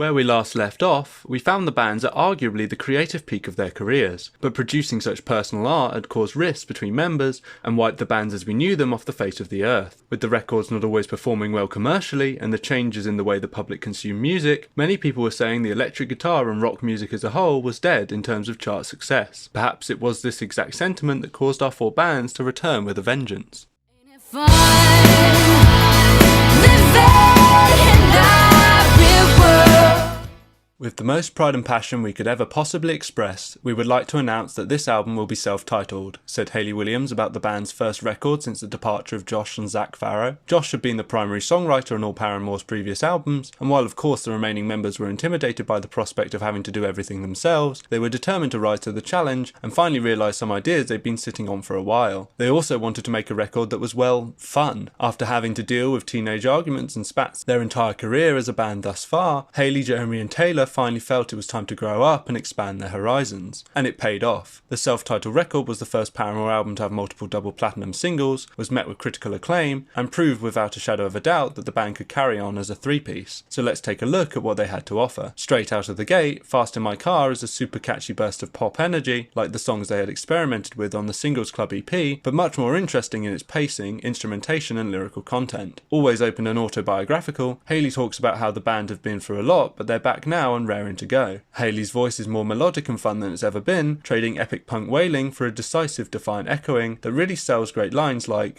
Where we last left off, we found the bands at arguably the creative peak of their careers, but producing such personal art had caused rifts between members and wiped the bands as we knew them off the face of the earth. With the records not always performing well commercially and the changes in the way the public consumed music, many people were saying the electric guitar and rock music as a whole was dead in terms of chart success. Perhaps it was this exact sentiment that caused our four bands to return with a vengeance. With the most pride and passion we could ever possibly express, we would like to announce that this album will be self-titled, said Hayley Williams about the band's first record since the departure of Josh and Zach Farrow. Josh had been the primary songwriter on all Paramore's previous albums, and while of course the remaining members were intimidated by the prospect of having to do everything themselves, they were determined to rise to the challenge and finally realise some ideas they'd been sitting on for a while. They also wanted to make a record that was, well, fun. After having to deal with teenage arguments and spats their entire career as a band thus far, Hayley, Jeremy and Taylor finally felt it was time to grow up and expand their horizons. And it paid off. The self-titled record was the first Paramore album to have multiple double platinum singles, was met with critical acclaim, and proved without a shadow of a doubt that the band could carry on as a three-piece. So let's take a look at what they had to offer. Straight out of the gate, Fast in My Car is a super catchy burst of pop energy, like the songs they had experimented with on the Singles Club EP, but much more interesting in its pacing, instrumentation and lyrical content. Always open and autobiographical, Hayley talks about how the band have been through a lot, but they're back now and raring to go. Hayley's voice is more melodic and fun than it's ever been, trading epic punk wailing for a decisive, defiant echoing that really sells great lines like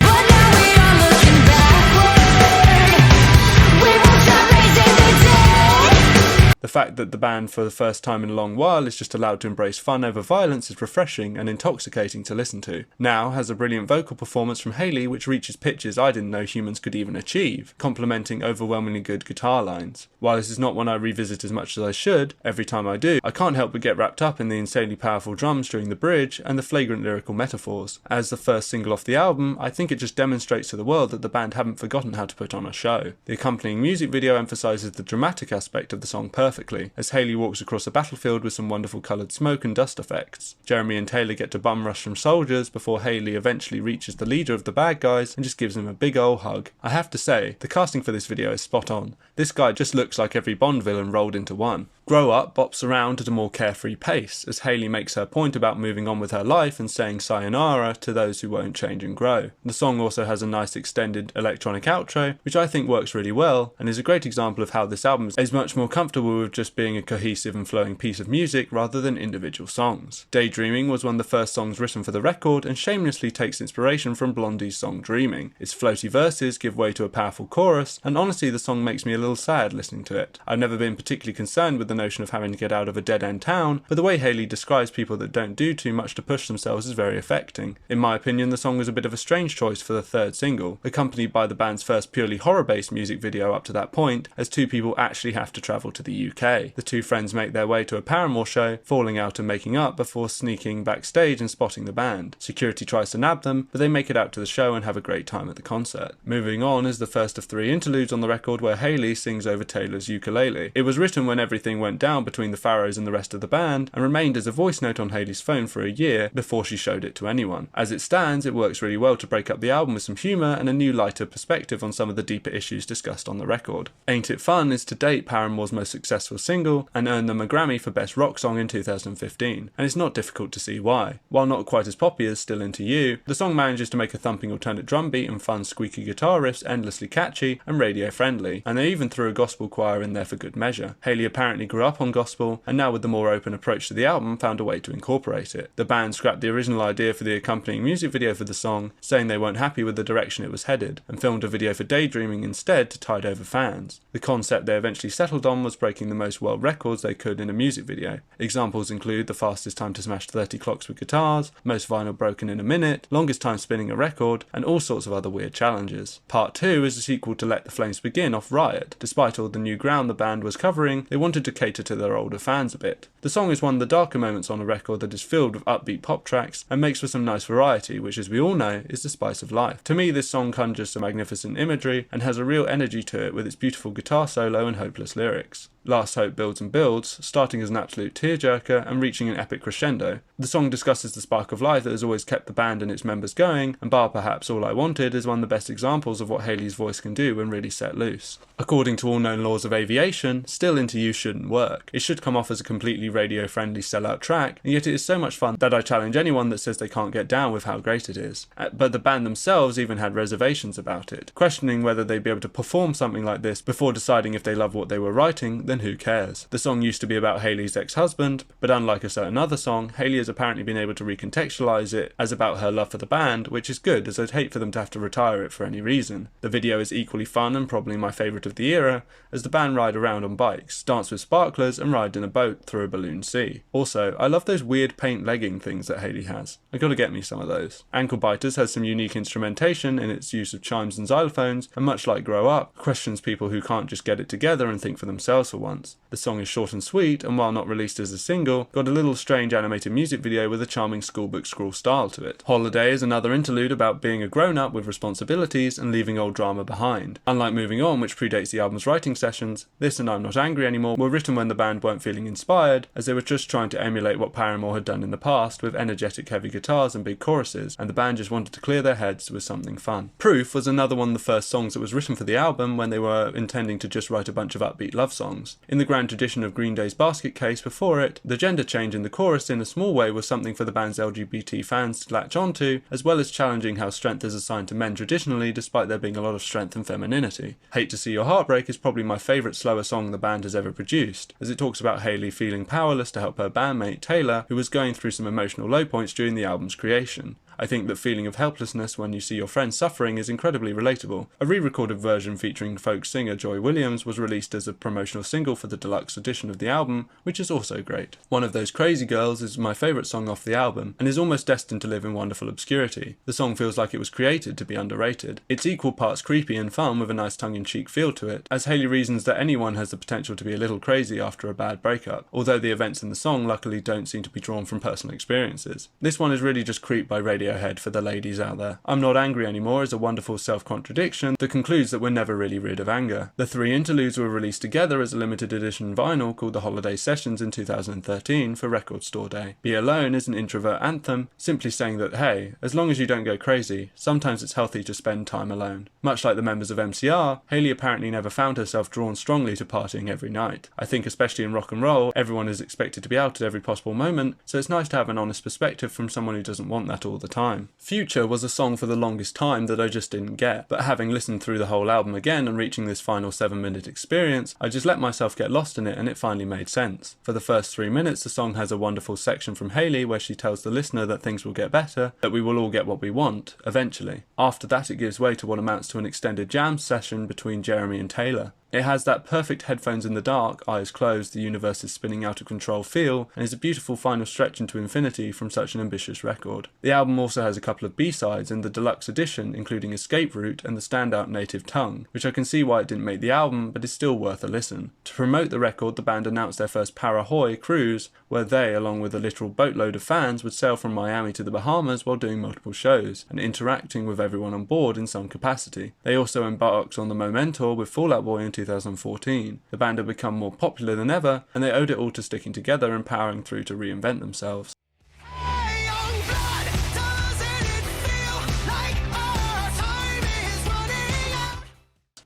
The fact that the band for the first time in a long while is just allowed to embrace fun over violence is refreshing and intoxicating to listen to. Now has a brilliant vocal performance from Hayley which reaches pitches I didn't know humans could even achieve, complementing overwhelmingly good guitar lines. While this is not one I revisit as much as I should, every time I do, I can't help but get wrapped up in the insanely powerful drums during the bridge and the flagrant lyrical metaphors. As the first single off the album, I think it just demonstrates to the world that the band haven't forgotten how to put on a show. The accompanying music video emphasises the dramatic aspect of the song perfectly, as Hayley walks across a battlefield with some wonderful coloured smoke and dust effects. Jeremy and Taylor get to bum rush from soldiers before Hayley eventually reaches the leader of the bad guys and just gives him a big ol' hug. I have to say, the casting for this video is spot on. This guy just looks like every Bond villain rolled into one. Grow Up bops around at a more carefree pace, as Hayley makes her point about moving on with her life and saying sayonara to those who won't change and grow. The song also has a nice extended electronic outro, which I think works really well, and is a great example of how this album is much more comfortable with just being a cohesive and flowing piece of music rather than individual songs. Daydreaming was one of the first songs written for the record and shamelessly takes inspiration from Blondie's song Dreaming. Its floaty verses give way to a powerful chorus, and honestly the song makes me a little sad listening to it. I've never been particularly concerned with the notion of having to get out of a dead-end town, but the way Hayley describes people that don't do too much to push themselves is very affecting. In my opinion, the song was a bit of a strange choice for the third single, accompanied by the band's first purely horror-based music video up to that point, as two people actually have to travel to the UK. The two friends make their way to a Paramore show, falling out and making up before sneaking backstage and spotting the band. Security tries to nab them, but they make it out to the show and have a great time at the concert. Moving on is the first of three interludes on the record where Hayley sings over Taylor's ukulele. It was written when everything went down between the Farrows and the rest of the band, and remained as a voice note on Hayley's phone for a year before she showed it to anyone. As it stands, it works really well to break up the album with some humour and a new lighter perspective on some of the deeper issues discussed on the record. Ain't It Fun is to date Paramore's most successful single, and earned them a Grammy for Best Rock Song in 2015, and it's not difficult to see why. While not quite as poppy as Still Into You, the song manages to make a thumping alternate drum beat and fun squeaky guitar riffs endlessly catchy and radio friendly, and they even threw a gospel choir in there for good measure. Hayley apparently grew up on gospel, and now with the more open approach to the album found a way to incorporate it. The band scrapped the original idea for the accompanying music video for the song, saying they weren't happy with the direction it was headed, and filmed a video for Daydreaming instead to tide over fans. The concept they eventually settled on was breaking the most world records they could in a music video. Examples include the fastest time to smash 30 clocks with guitars, most vinyl broken in a minute, longest time spinning a record, and all sorts of other weird challenges. Part 2 is a sequel to Let the Flames Begin off Riot. Despite all the new ground the band was covering, they wanted to cater to their older fans a bit. The song is one of the darker moments on a record that is filled with upbeat pop tracks and makes for some nice variety, which as we all know is the spice of life. To me, this song conjures some magnificent imagery and has a real energy to it with its beautiful guitar solo and hopeless lyrics. Last Hope builds and builds, starting as an absolute tearjerker and reaching an epic crescendo. The song discusses the spark of life that has always kept the band and its members going, and bar perhaps All I Wanted is one of the best examples of what Hayley's voice can do when really set loose. According to all known laws of aviation, Still Into You shouldn't work. It should come off as a completely radio-friendly sellout track, and yet it is so much fun that I challenge anyone that says they can't get down with how great it is. But the band themselves even had reservations about it, questioning whether they'd be able to perform something like this before deciding if they love what they were writing, then who cares. The song used to be about Hayley's ex-husband, but unlike a certain other song, Hayley has apparently been able to recontextualise it as about her love for the band, which is good, as I'd hate for them to have to retire it for any reason. The video is equally fun and probably my favourite of the era, as the band ride around on bikes, dance with sparklers and ride in a boat through a balloon sea. Also, I love those weird paint legging things that Hayley has. I gotta get me some of those. Ankle Biters has some unique instrumentation in its use of chimes and xylophones, and much like Grow Up, questions people who can't just get it together and think for themselves for once. The song is short and sweet, and while not released as a single, got a little strange animated music video with a charming schoolbook scroll style to it. Holiday is another interlude about being a grown-up with responsibilities and leaving old drama behind. Unlike Moving On, which predates the album's writing sessions, this and I'm Not Angry Anymore were written when the band weren't feeling inspired, as they were just trying to emulate what Paramore had done in the past with energetic heavy guitars and big choruses, and the band just wanted to clear their heads with something fun. Proof was another one of the first songs that was written for the album when they were intending to just write a bunch of upbeat love songs. In the grand tradition of Green Day's Basket Case before it, the gender change in the chorus in a small way was something for the band's LGBT fans to latch onto, as well as challenging how strength is assigned to men traditionally, despite there being a lot of strength and femininity. Hate to See Your Heart Break is probably my favourite slower song the band has ever produced, as it talks about Hayley feeling powerless to help her bandmate Taylor, who was going through some emotional low points during the album's creation. I think that feeling of helplessness when you see your friends suffering is incredibly relatable. A re-recorded version featuring folk singer Joy Williams was released as a promotional single for the deluxe edition of the album, which is also great. One of Those Crazy Girls is my favourite song off the album, and is almost destined to live in wonderful obscurity. The song feels like it was created to be underrated. It's equal parts creepy and fun with a nice tongue-in-cheek feel to it, as Hayley reasons that anyone has the potential to be a little crazy after a bad breakup, although the events in the song luckily don't seem to be drawn from personal experiences. This one is really just Creep by Radiohead for the ladies out there. I'm Not Angry Anymore is a wonderful self-contradiction that concludes that we're never really rid of anger. The three interludes were released together as a limited edition vinyl called The Holiday Sessions in 2013 for Record Store Day. Be Alone is an introvert anthem, simply saying that, hey, as long as you don't go crazy, sometimes it's healthy to spend time alone. Much like the members of MCR, Hayley apparently never found herself drawn strongly to partying every night. I think especially in rock and roll, everyone is expected to be out at every possible moment, so it's nice to have an honest perspective from someone who doesn't want that all the time. Future was a song for the longest time that I just didn't get, but having listened through the whole album again and reaching this final 7-minute experience, I just let myself get lost in it and it finally made sense. For the first 3 minutes, the song has a wonderful section from Hayley where she tells the listener that things will get better, that we will all get what we want, eventually. After that, it gives way to what amounts to an extended jam session between Jeremy and Taylor. It has that perfect headphones in the dark, eyes closed, the universe is spinning out of control feel, and is a beautiful final stretch into infinity from such an ambitious record. The album also has a couple of B-sides in the deluxe edition, including Escape Route and the standout Native Tongue, which I can see why it didn't make the album, but is still worth a listen. To promote the record, the band announced their first Parahoy cruise, where they, along with a literal boatload of fans, would sail from Miami to the Bahamas while doing multiple shows, and interacting with everyone on board in some capacity. They also embarked on the Momentor with Fall Out Boy in 2014. The band had become more popular than ever, and they owed it all to sticking together and powering through to reinvent themselves.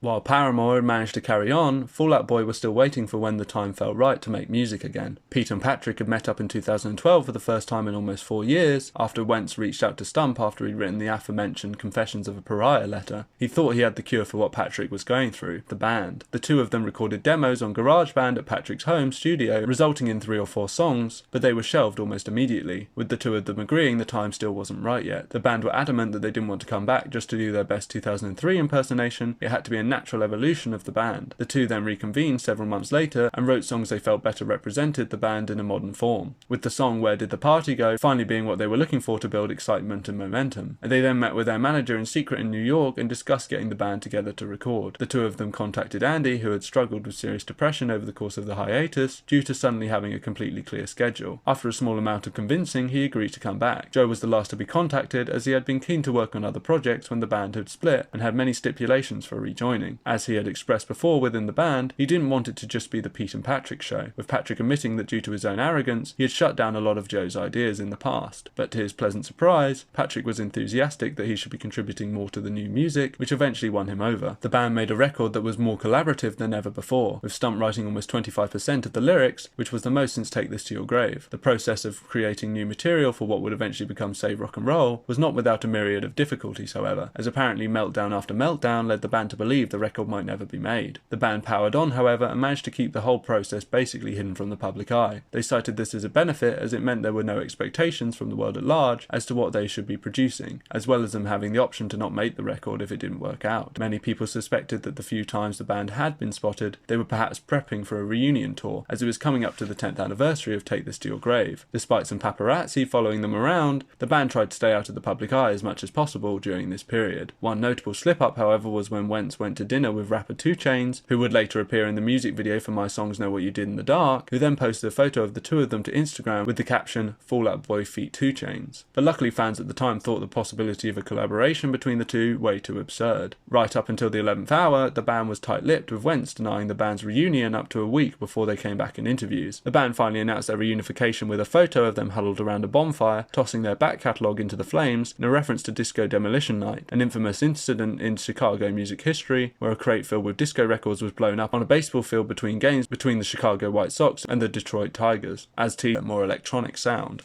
While Paramore had managed to carry on, Fall Out Boy was still waiting for when the time felt right to make music again. Pete and Patrick had met up in 2012 for the first time in almost 4 years, after Wentz reached out to Stump after he'd written the aforementioned Confessions of a Pariah letter. He thought he had the cure for what Patrick was going through, the band. The two of them recorded demos on GarageBand at Patrick's home studio, resulting in 3 or 4 songs, but they were shelved almost immediately, with the two of them agreeing the time still wasn't right yet. The band were adamant that they didn't want to come back just to do their best 2003 impersonation. It had to be a natural evolution of the band. The two then reconvened several months later and wrote songs they felt better represented the band in a modern form, with the song Where Did the Party Go finally being what they were looking for to build excitement and momentum. And they then met with their manager in secret in New York and discussed getting the band together to record. The two of them contacted Andy, who had struggled with serious depression over the course of the hiatus due to suddenly having a completely clear schedule. After a small amount of convincing, he agreed to come back. Joe was the last to be contacted, as he had been keen to work on other projects when the band had split and had many stipulations for rejoining. disappointing. As he had expressed before within the band, he didn't want it to just be the Pete and Patrick show, with Patrick admitting that due to his own arrogance, he had shut down a lot of Joe's ideas in the past. But to his pleasant surprise, Patrick was enthusiastic that he should be contributing more to the new music, which eventually won him over. The band made a record that was more collaborative than ever before, with Stump writing almost 25% of the lyrics, which was the most since Take This to Your Grave. The process of creating new material for what would eventually become Save Rock and Roll was not without a myriad of difficulties, however, as apparently meltdown after meltdown led the band to believe the record might never be made. The band powered on, however, and managed to keep the whole process basically hidden from the public eye. They cited this as a benefit, as it meant there were no expectations from the world at large as to what they should be producing, as well as them having the option to not make the record if it didn't work out. Many people suspected that the few times the band had been spotted, they were perhaps prepping for a reunion tour, as it was coming up to the 10th anniversary of Take This to Your Grave. Despite some paparazzi following them around, the band tried to stay out of the public eye as much as possible during this period. One notable slip-up, however, was when Wentz went to dinner with rapper 2 Chainz, who would later appear in the music video for My Songs Know What You Did in the Dark, who then posted a photo of the two of them to Instagram with the caption, "Fall Out Boy feat 2 Chainz." But luckily fans at the time thought the possibility of a collaboration between the two way too absurd. Right up until the 11th hour, the band was tight-lipped, with Wentz denying the band's reunion up to a week before they came back in interviews. The band finally announced their reunification with a photo of them huddled around a bonfire, tossing their back catalogue into the flames in a reference to Disco Demolition Night, an infamous incident in Chicago music history where a crate filled with disco records was blown up on a baseball field between games between the Chicago White Sox and the Detroit Tigers, as to a more electronic sound.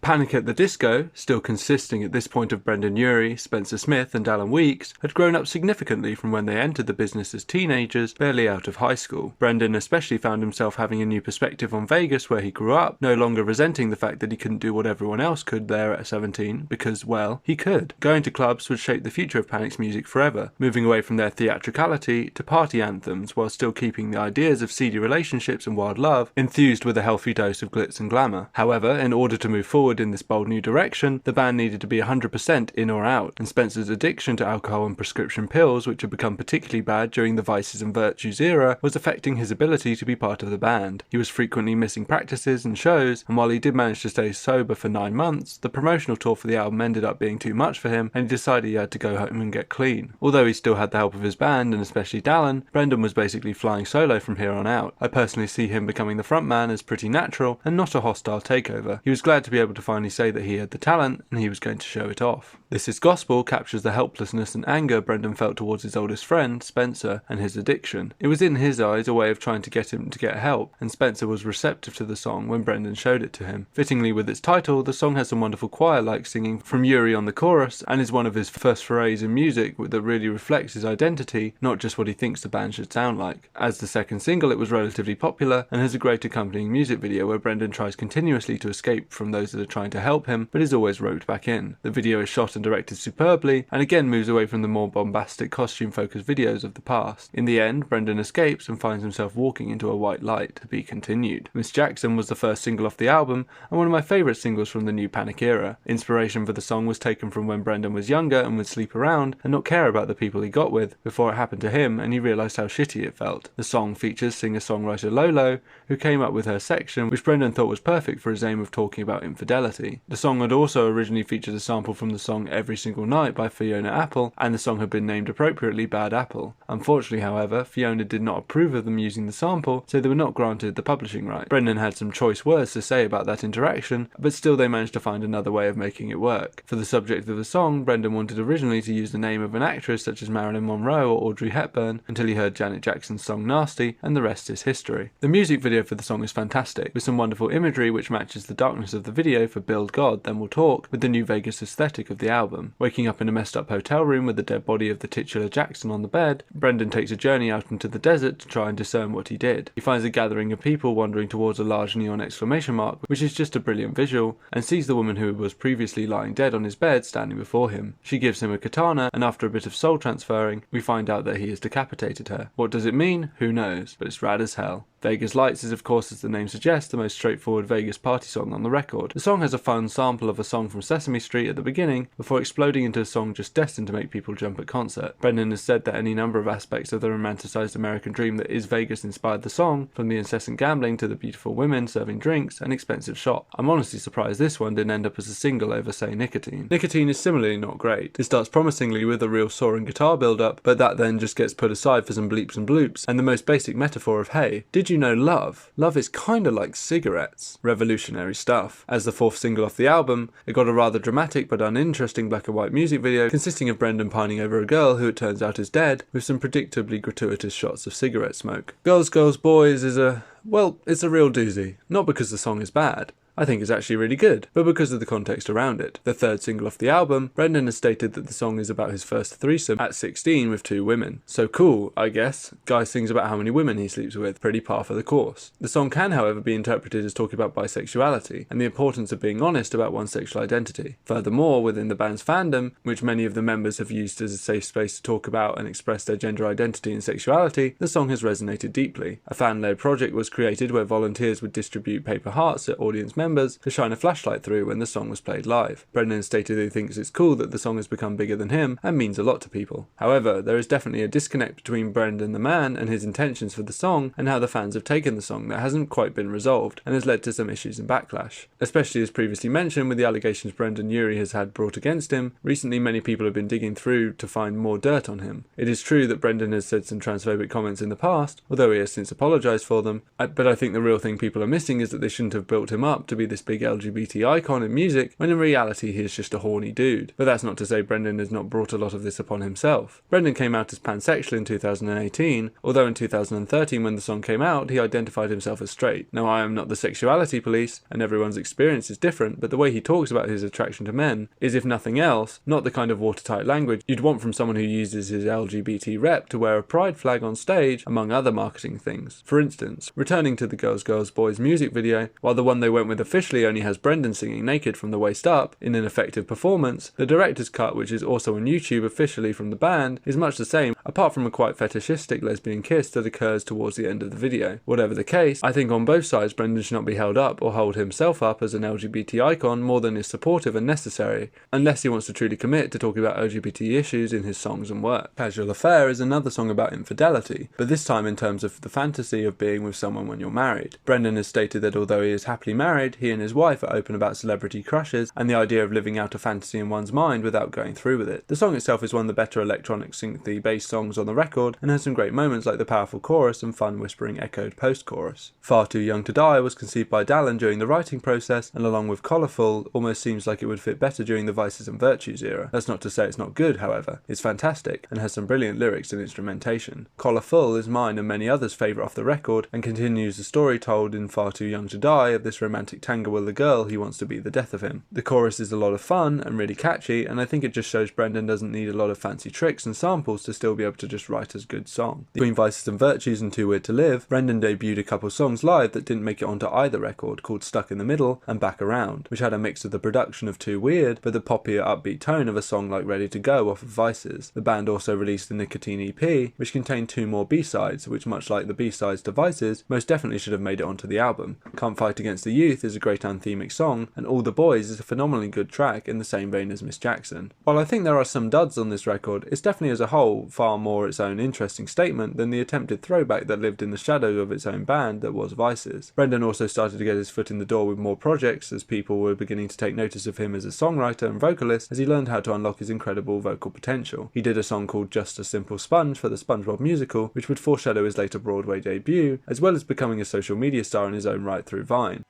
Panic at the Disco, still consisting at this point of Brendan Urie, Spencer Smith and Alan Weeks, had grown up significantly from when they entered the business as teenagers, barely out of high school. Brendan especially found himself having a new perspective on Vegas where he grew up, no longer resenting the fact that he couldn't do what everyone else could there at 17, because, well, he could. Going to clubs would shape the future of Panic's music forever, moving away from their theatricality to party anthems while still keeping the ideas of seedy relationships and wild love infused with a healthy dose of glitz and glamour. However, in order to move forward in this bold new direction, the band needed to be 100% in or out, and Spencer's addiction to alcohol and prescription pills, which had become particularly bad during the Vices and Virtues era, was affecting his ability to be part of the band. He was frequently missing practices and shows, and while he did manage to stay sober for 9 months, the promotional tour for the album ended up being too much for him, and he decided he had to go home and get clean. Although he still had the help of his band, and especially Dallin, Brendan was basically flying solo from here on out. I personally see him becoming the frontman as pretty natural, and not a hostile takeover. He was glad to be able to finally say that he had the talent, and he was going to show it off. This Is Gospel captures the helplessness and anger Brendan felt towards his oldest friend, Spencer, and his addiction. It was in his eyes a way of trying to get him to get help, and Spencer was receptive to the song when Brendan showed it to him. Fittingly with its title, the song has some wonderful choir-like singing from Urie on the chorus, and is one of his first forays in music that really reflects his identity, not just what he thinks the band should sound like. As the second single, it was relatively popular, and has a great accompanying music video where Brendan tries continuously to escape from those that are trying to help him, but is always roped back in. The video is shot and directed superbly, and again moves away from the more bombastic costume-focused videos of the past. In the end, Brendan escapes and finds himself walking into a white light, to be continued. Miss Jackson was the first single off the album, and one of my favourite singles from the new Panic era. Inspiration for the song was taken from when Brendan was younger and would sleep around and not care about the people he got with before it happened to him, and he realised how shitty it felt. The song features singer-songwriter Lolo, who came up with her section, which Brendan thought was perfect for his aim of talking about infidelity. The song had also originally featured a sample from the song Every Single Night by Fiona Apple, and the song had been named appropriately Bad Apple. Unfortunately, however, Fiona did not approve of them using the sample, so they were not granted the publishing right. Brendan had some choice words to say about that interaction, but still they managed to find another way of making it work. For the subject of the song, Brendan wanted originally to use the name of an actress such as Marilyn Monroe or Audrey Hepburn, until he heard Janet Jackson's song Nasty, and the rest is history. The music video for the song is fantastic, with some wonderful imagery which matches the darkness of the video for Build God, Then We'll Talk, with the New Vegas aesthetic of the album. Waking up in a messed up hotel room with the dead body of the titular Jackson on the bed, Brendan takes a journey out into the desert to try and discern what he did. He finds a gathering of people wandering towards a large neon exclamation mark, which is just a brilliant visual, and sees the woman who was previously lying dead on his bed standing before him. She gives him a katana, and after a bit of soul transferring, we find out that he has decapitated her. What does it mean? Who knows, but it's rad as hell. Vegas Lights is, of course, as the name suggests, the most straightforward Vegas party song on the record. The song has a fun sample of a song from Sesame Street at the beginning, before exploding into a song just destined to make people jump at concert. Brendan has said that any number of aspects of the romanticised American dream that is Vegas inspired the song, from the incessant gambling to the beautiful women serving drinks and expensive shop. I'm honestly surprised this one didn't end up as a single over, say, Nicotine. Nicotine is similarly not great. It starts promisingly with a real soaring guitar build-up, but that then just gets put aside for some bleeps and bloops, and the most basic metaphor of, hey, did you know love? Love is kinda like cigarettes. Revolutionary stuff. As the fourth single off the album, it got a rather dramatic but uninteresting black and white music video consisting of Brendan pining over a girl who it turns out is dead, with some predictably gratuitous shots of cigarette smoke. Girls, Girls, Boys is it's a real doozy. Not because the song is bad. I think it's actually really good, but because of the context around it. The third single off the album, Brendan has stated that the song is about his first threesome at 16 with 2 women. So cool, I guess. Guy sings about how many women he sleeps with, pretty par for the course. The song can, however, be interpreted as talking about bisexuality, and the importance of being honest about one's sexual identity. Furthermore, within the band's fandom, which many of the members have used as a safe space to talk about and express their gender identity and sexuality, the song has resonated deeply. A fan-led project was created where volunteers would distribute paper hearts at audience members to shine a flashlight through when the song was played live. Brendan stated that he thinks it's cool that the song has become bigger than him and means a lot to people. However, there is definitely a disconnect between Brendan the man and his intentions for the song and how the fans have taken the song that hasn't quite been resolved and has led to some issues and backlash. Especially as previously mentioned with the allegations Brendan Urie has had brought against him, recently many people have been digging through to find more dirt on him. It is true that Brendan has said some transphobic comments in the past, although he has since apologised for them, but I think the real thing people are missing is that they shouldn't have built him up to be this big LGBT icon in music, when in reality he is just a horny dude. But that's not to say Brendan has not brought a lot of this upon himself. Brendan came out as pansexual in 2018, although in 2013 when the song came out, he identified himself as straight. Now I am not the sexuality police, and everyone's experience is different, but the way he talks about his attraction to men is, if nothing else, not the kind of watertight language you'd want from someone who uses his LGBT rep to wear a pride flag on stage, among other marketing things. For instance, returning to the Girls, Girls, Boys music video, while the one they went with officially only has Brendan singing naked from the waist up in an effective performance, the director's cut, which is also on YouTube officially from the band, is much the same, apart from a quite fetishistic lesbian kiss that occurs towards the end of the video. Whatever the case, I think on both sides Brendan should not be held up or hold himself up as an LGBT icon more than is supportive and necessary, unless he wants to truly commit to talking about LGBT issues in his songs and work. Casual Affair is another song about infidelity, but this time in terms of the fantasy of being with someone when you're married. Brendan has stated that although he is happily married, he and his wife are open about celebrity crushes and the idea of living out a fantasy in one's mind without going through with it. The song itself is one of the better electronic synthy based songs on the record and has some great moments like the powerful chorus and fun whispering echoed post-chorus. Far Too Young to Die was conceived by Dallin during the writing process, and along with Colorful almost seems like it would fit better during the Vices and Virtues era. That's not to say it's not good, however. It's fantastic and has some brilliant lyrics and instrumentation. Colorful is mine and many others' favourite off the record and continues the story told in Far Too Young to Die of this romantic tango with the girl he wants to be the death of him. The chorus is a lot of fun and really catchy, and I think it just shows Brendan doesn't need a lot of fancy tricks and samples to still be able to just write a good song. Between Vices and Virtues and Too Weird to Live, Brendan debuted a couple songs live that didn't make it onto either record, called Stuck in the Middle and Back Around, which had a mix of the production of Too Weird but the poppier upbeat tone of a song like Ready to Go off of Vices. The band also released the Nicotine EP, which contained 2 more B-sides, which much like the B-sides to Vices, most definitely should have made it onto the album. Can't Fight Against the Youth is a great anthemic song, and All the Boys is a phenomenally good track in the same vein as Miss Jackson. While I think there are some duds on this record, it's definitely as a whole far more its own interesting statement than the attempted throwback that lived in the shadow of its own band that was Vices. Brendan also started to get his foot in the door with more projects as people were beginning to take notice of him as a songwriter and vocalist as he learned how to unlock his incredible vocal potential. He did a song called Just a Simple Sponge for the SpongeBob musical, which would foreshadow his later Broadway debut, as well as becoming a social media star in his own right through Vine.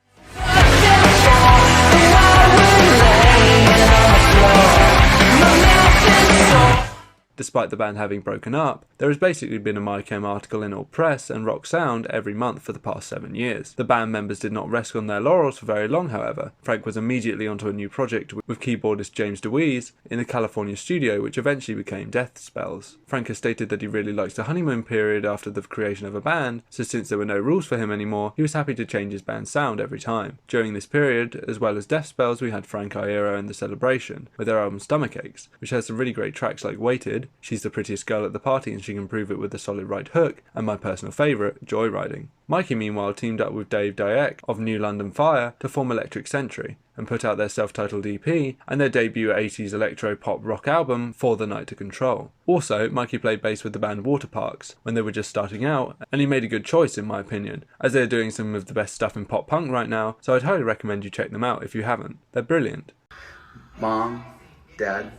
Despite the band having broken up, there has basically been a My Chem article in All Press and Rock Sound every month for the past 7 years. The band members did not rest on their laurels for very long, however. Frank was immediately onto a new project with keyboardist James DeWeese in the California studio, which eventually became Death Spells. Frank has stated that he really likes the honeymoon period after the creation of a band, so since there were no rules for him anymore, he was happy to change his band's sound every time. During this period, as well as Death Spells, we had Frank Iero and The Celebration, with their album Stomachaches, which has some really great tracks like Waited, She's the prettiest girl at the party and she can prove it with a solid right hook, and my personal favourite, joyriding. Mikey meanwhile teamed up with Dave Dyack of New London Fire to form Electric Century, and put out their self-titled EP and their debut 80s electro-pop rock album For the Night to Control. Also, Mikey played bass with the band Waterparks when they were just starting out, and he made a good choice in my opinion, as they're doing some of the best stuff in pop punk right now, so I'd highly recommend you check them out if you haven't. They're brilliant. Mom, Dad,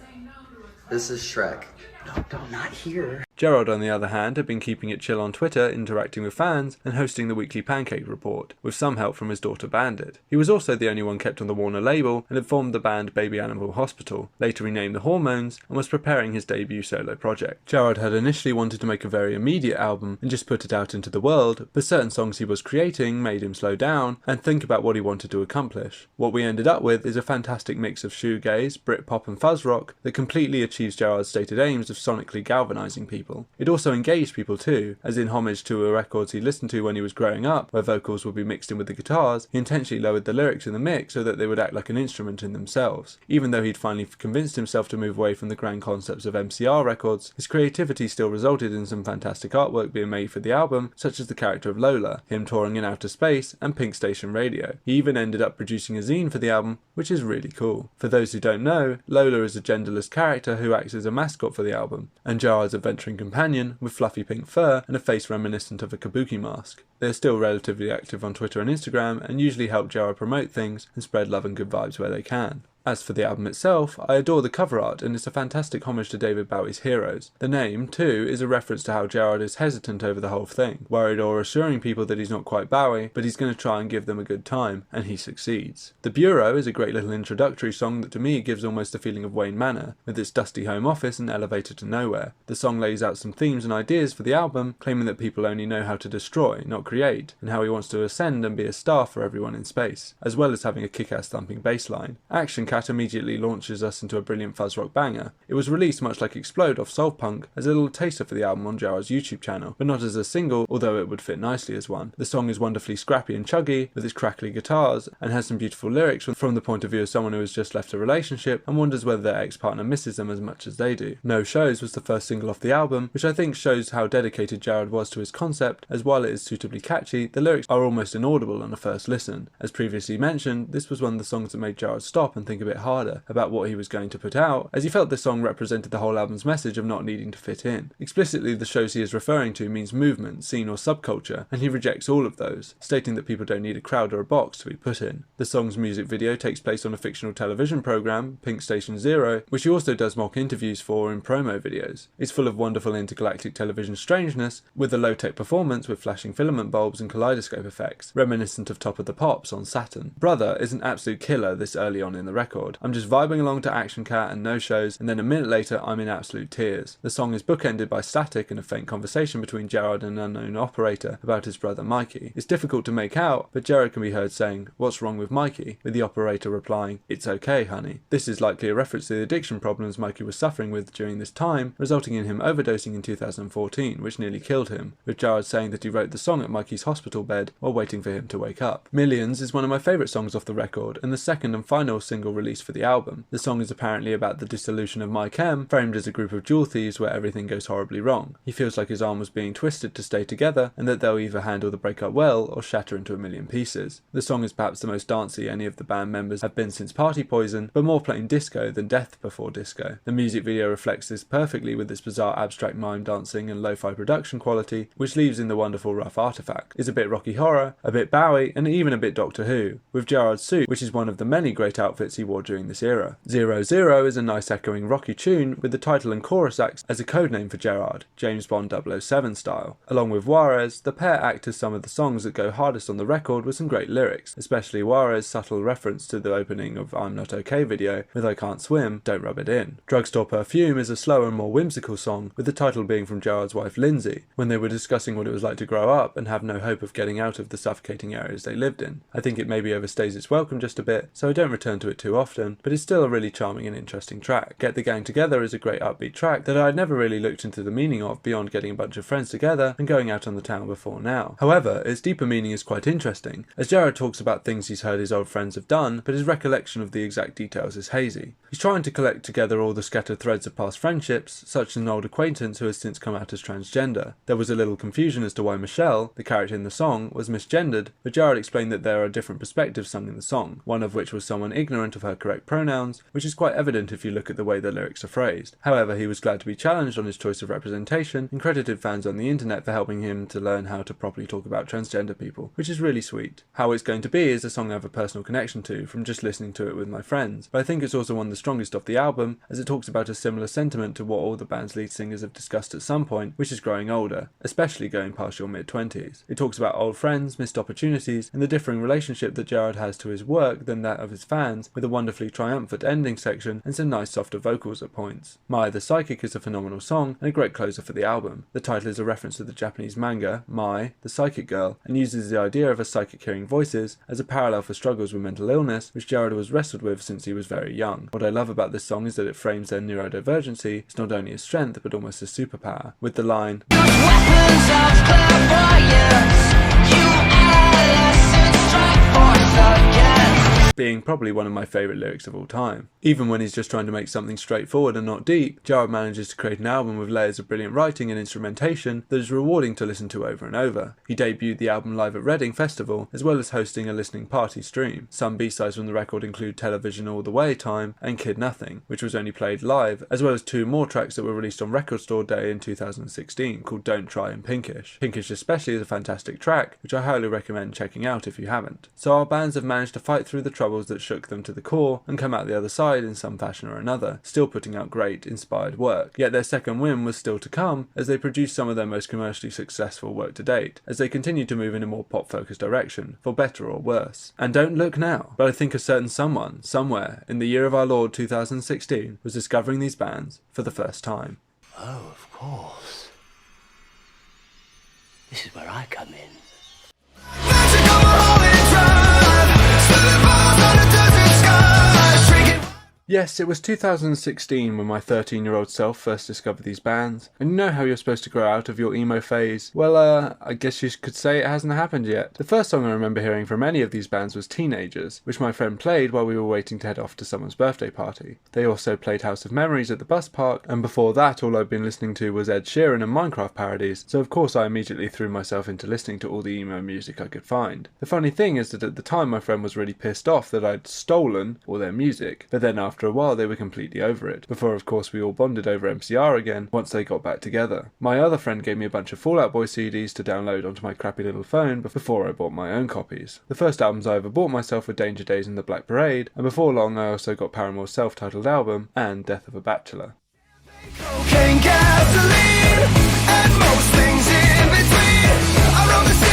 this is Shrek. No, not here. Gerard, on the other hand, had been keeping it chill on Twitter, interacting with fans, and hosting the weekly Pancake Report, with some help from his daughter Bandit. He was also the only one kept on the Warner label, and had formed the band Baby Animal Hospital, later renamed The Hormones, and was preparing his debut solo project. Gerard had initially wanted to make a very immediate album, and just put it out into the world, but certain songs he was creating made him slow down, and think about what he wanted to accomplish. What we ended up with is a fantastic mix of shoegaze, Britpop and fuzz rock, that completely achieves Gerard's stated aims of sonically galvanising people. It also engaged people too, as in homage to the records he listened to when he was growing up, where vocals would be mixed in with the guitars, he intentionally lowered the lyrics in the mix so that they would act like an instrument in themselves. Even though he'd finally convinced himself to move away from the grand concepts of MCR Records, his creativity still resulted in some fantastic artwork being made for the album, such as the character of Lola, him touring in outer space, and Pink Station Radio. He even ended up producing a zine for the album, which is really cool. For those who don't know, Lola is a genderless character who acts as a mascot for the album, and Gerard's adventuring companion with fluffy pink fur and a face reminiscent of a kabuki mask. They are still relatively active on Twitter and Instagram and usually help Gerard promote things and spread love and good vibes where they can. As for the album itself, I adore the cover art and it's a fantastic homage to David Bowie's Heroes. The name, too, is a reference to how Gerard is hesitant over the whole thing, worried or assuring people that he's not quite Bowie, but he's going to try and give them a good time, and he succeeds. The Bureau is a great little introductory song that to me gives almost a feeling of Wayne Manor, with its dusty home office and elevator to nowhere. The song lays out some themes and ideas for the album, claiming that people only know how to destroy, not create, and how he wants to ascend and be a star for everyone in space, as well as having a kick-ass thumping bass line. Action Cat immediately launches us into a brilliant fuzz rock banger. It was released much like Explode off Soul Punk as a little taster for the album on Gerard's YouTube channel, but not as a single, although it would fit nicely as one. The song is wonderfully scrappy and chuggy, with its crackly guitars, and has some beautiful lyrics from the point of view of someone who has just left a relationship and wonders whether their ex-partner misses them as much as they do. No Shows was the first single off the album, which I think shows how dedicated Gerard was to his concept, as while it is suitably catchy, the lyrics are almost inaudible on a first listen. As previously mentioned, this was one of the songs that made Gerard stop and think a bit harder about what he was going to put out, as he felt this song represented the whole album's message of not needing to fit in. Explicitly, the shows he is referring to means movement, scene or subculture, and he rejects all of those, stating that people don't need a crowd or a box to be put in. The song's music video takes place on a fictional television program, Pink Station Zero, which he also does mock interviews for in promo videos. It's full of wonderful intergalactic television strangeness, with a low-tech performance with flashing filament bulbs and kaleidoscope effects, reminiscent of Top of the Pops on Saturn. Brother is an absolute killer this early on in the record. I'm just vibing along to Action Cat and No Shows, and then a minute later I'm in absolute tears. The song is bookended by static and a faint conversation between Gerard and an unknown operator about his brother Mikey. It's difficult to make out, but Gerard can be heard saying, "What's wrong with Mikey?" with the operator replying, "It's okay, honey." This is likely a reference to the addiction problems Mikey was suffering with during this time, resulting in him overdosing in 2014, which nearly killed him, with Gerard saying that he wrote the song at Mikey's hospital bed while waiting for him to wake up. Millions is one of my favourite songs off the record, and the second and final single released for the album. The song is apparently about the dissolution of Mike M, framed as a group of jewel thieves where everything goes horribly wrong. He feels like his arm was being twisted to stay together, and that they'll either handle the breakup well or shatter into a million pieces. The song is perhaps the most dancey any of the band members have been since Party Poison, but more plain disco than Death Before Disco. The music video reflects this perfectly with its bizarre abstract mime dancing and lo-fi production quality, which leaves in the wonderful rough artifact. It's a bit Rocky Horror, a bit Bowie, and even a bit Doctor Who, with Gerard's suit, which is one of the many great outfits he wore during this era. 00 is a nice echoing rocky tune, with the title and chorus acts as a codename for Gerard, James Bond 007 style. Along with Juarez, the pair act as some of the songs that go hardest on the record with some great lyrics, especially Juarez's subtle reference to the opening of I'm Not Okay video with I Can't Swim, Don't Rub It In. Drugstore Perfume is a slower and more whimsical song, with the title being from Gerard's wife Lindsay, when they were discussing what it was like to grow up and have no hope of getting out of the suffocating areas they lived in. I think it maybe overstays its welcome just a bit, so I don't return to it too often, but it's still a really charming and interesting track. Get the Gang Together is a great upbeat track that I'd never really looked into the meaning of beyond getting a bunch of friends together and going out on the town before now. However, its deeper meaning is quite interesting, as Jared talks about things he's heard his old friends have done, but his recollection of the exact details is hazy. He's trying to collect together all the scattered threads of past friendships, such as an old acquaintance who has since come out as transgender. There was a little confusion as to why Michelle, the character in the song, was misgendered, but Jared explained that there are different perspectives sung in the song, one of which was someone ignorant of her correct pronouns, which is quite evident if you look at the way the lyrics are phrased. However, he was glad to be challenged on his choice of representation and credited fans on the internet for helping him to learn how to properly talk about transgender people, which is really sweet. How It's Going to Be is a song I have a personal connection to from just listening to it with my friends, but I think it's also one of the strongest off the album, as it talks about a similar sentiment to what all the band's lead singers have discussed at some point, which is growing older, especially going past your mid-20s. It talks about old friends, missed opportunities, and the differing relationship that Jared has to his work than that of his fans, with a wonderfully triumphant ending section and some nice softer vocals at points. Maya the Psychic is a phenomenal song and a great closer for the album. The title is a reference to the Japanese manga, Mai, the Psychic Girl, and uses the idea of a psychic hearing voices as a parallel for struggles with mental illness, which Jared was wrestled with since he was very young. What I love about this song is that it frames their neurodivergency as not only a strength but almost a superpower, with the line, "Weapons of clairvoyance, you adolescents strike force again," being probably one of my favourite lyrics of all time. Even when he's just trying to make something straightforward and not deep, Jared manages to create an album with layers of brilliant writing and instrumentation that is rewarding to listen to over and over. He debuted the album live at Reading Festival, as well as hosting a listening party stream. Some B-sides from the record include Television All the Way Time and Kid Nothing, which was only played live, as well as two more tracks that were released on Record Store Day in 2016, called Don't Try and Pinkish. Pinkish especially is a fantastic track, which I highly recommend checking out if you haven't. So our bands have managed to fight through the troubles that shook them to the core and come out the other side in some fashion or another, still putting out great, inspired work. Yet their second win was still to come, as they produced some of their most commercially successful work to date, as they continue to move in a more pop-focused direction, for better or worse. And don't look now, but I think a certain someone, somewhere, in the year of our Lord 2016, was discovering these bands for the first time. Oh, of course. This is where I come in. Yes, it was 2016 when my 13-year-old self first discovered these bands, and you know how you're supposed to grow out of your emo phase? Well, I guess you could say it hasn't happened yet. The first song I remember hearing from any of these bands was Teenagers, which my friend played while we were waiting to head off to someone's birthday party. They also played House of Memories at the bus park, and before that all I'd been listening to was Ed Sheeran and Minecraft parodies, so of course I immediately threw myself into listening to all the emo music I could find. The funny thing is that at the time my friend was really pissed off that I'd stolen all their music, but then after a while they were completely over it, before of course we all bonded over MCR again once they got back together. My other friend gave me a bunch of Fall Out Boy CDs to download onto my crappy little phone before I bought my own copies. The first albums I ever bought myself were Danger Days and The Black Parade, and before long I also got Paramore's self-titled album and Death of a Bachelor. Cocaine, gasoline, and most things in between. Around the city.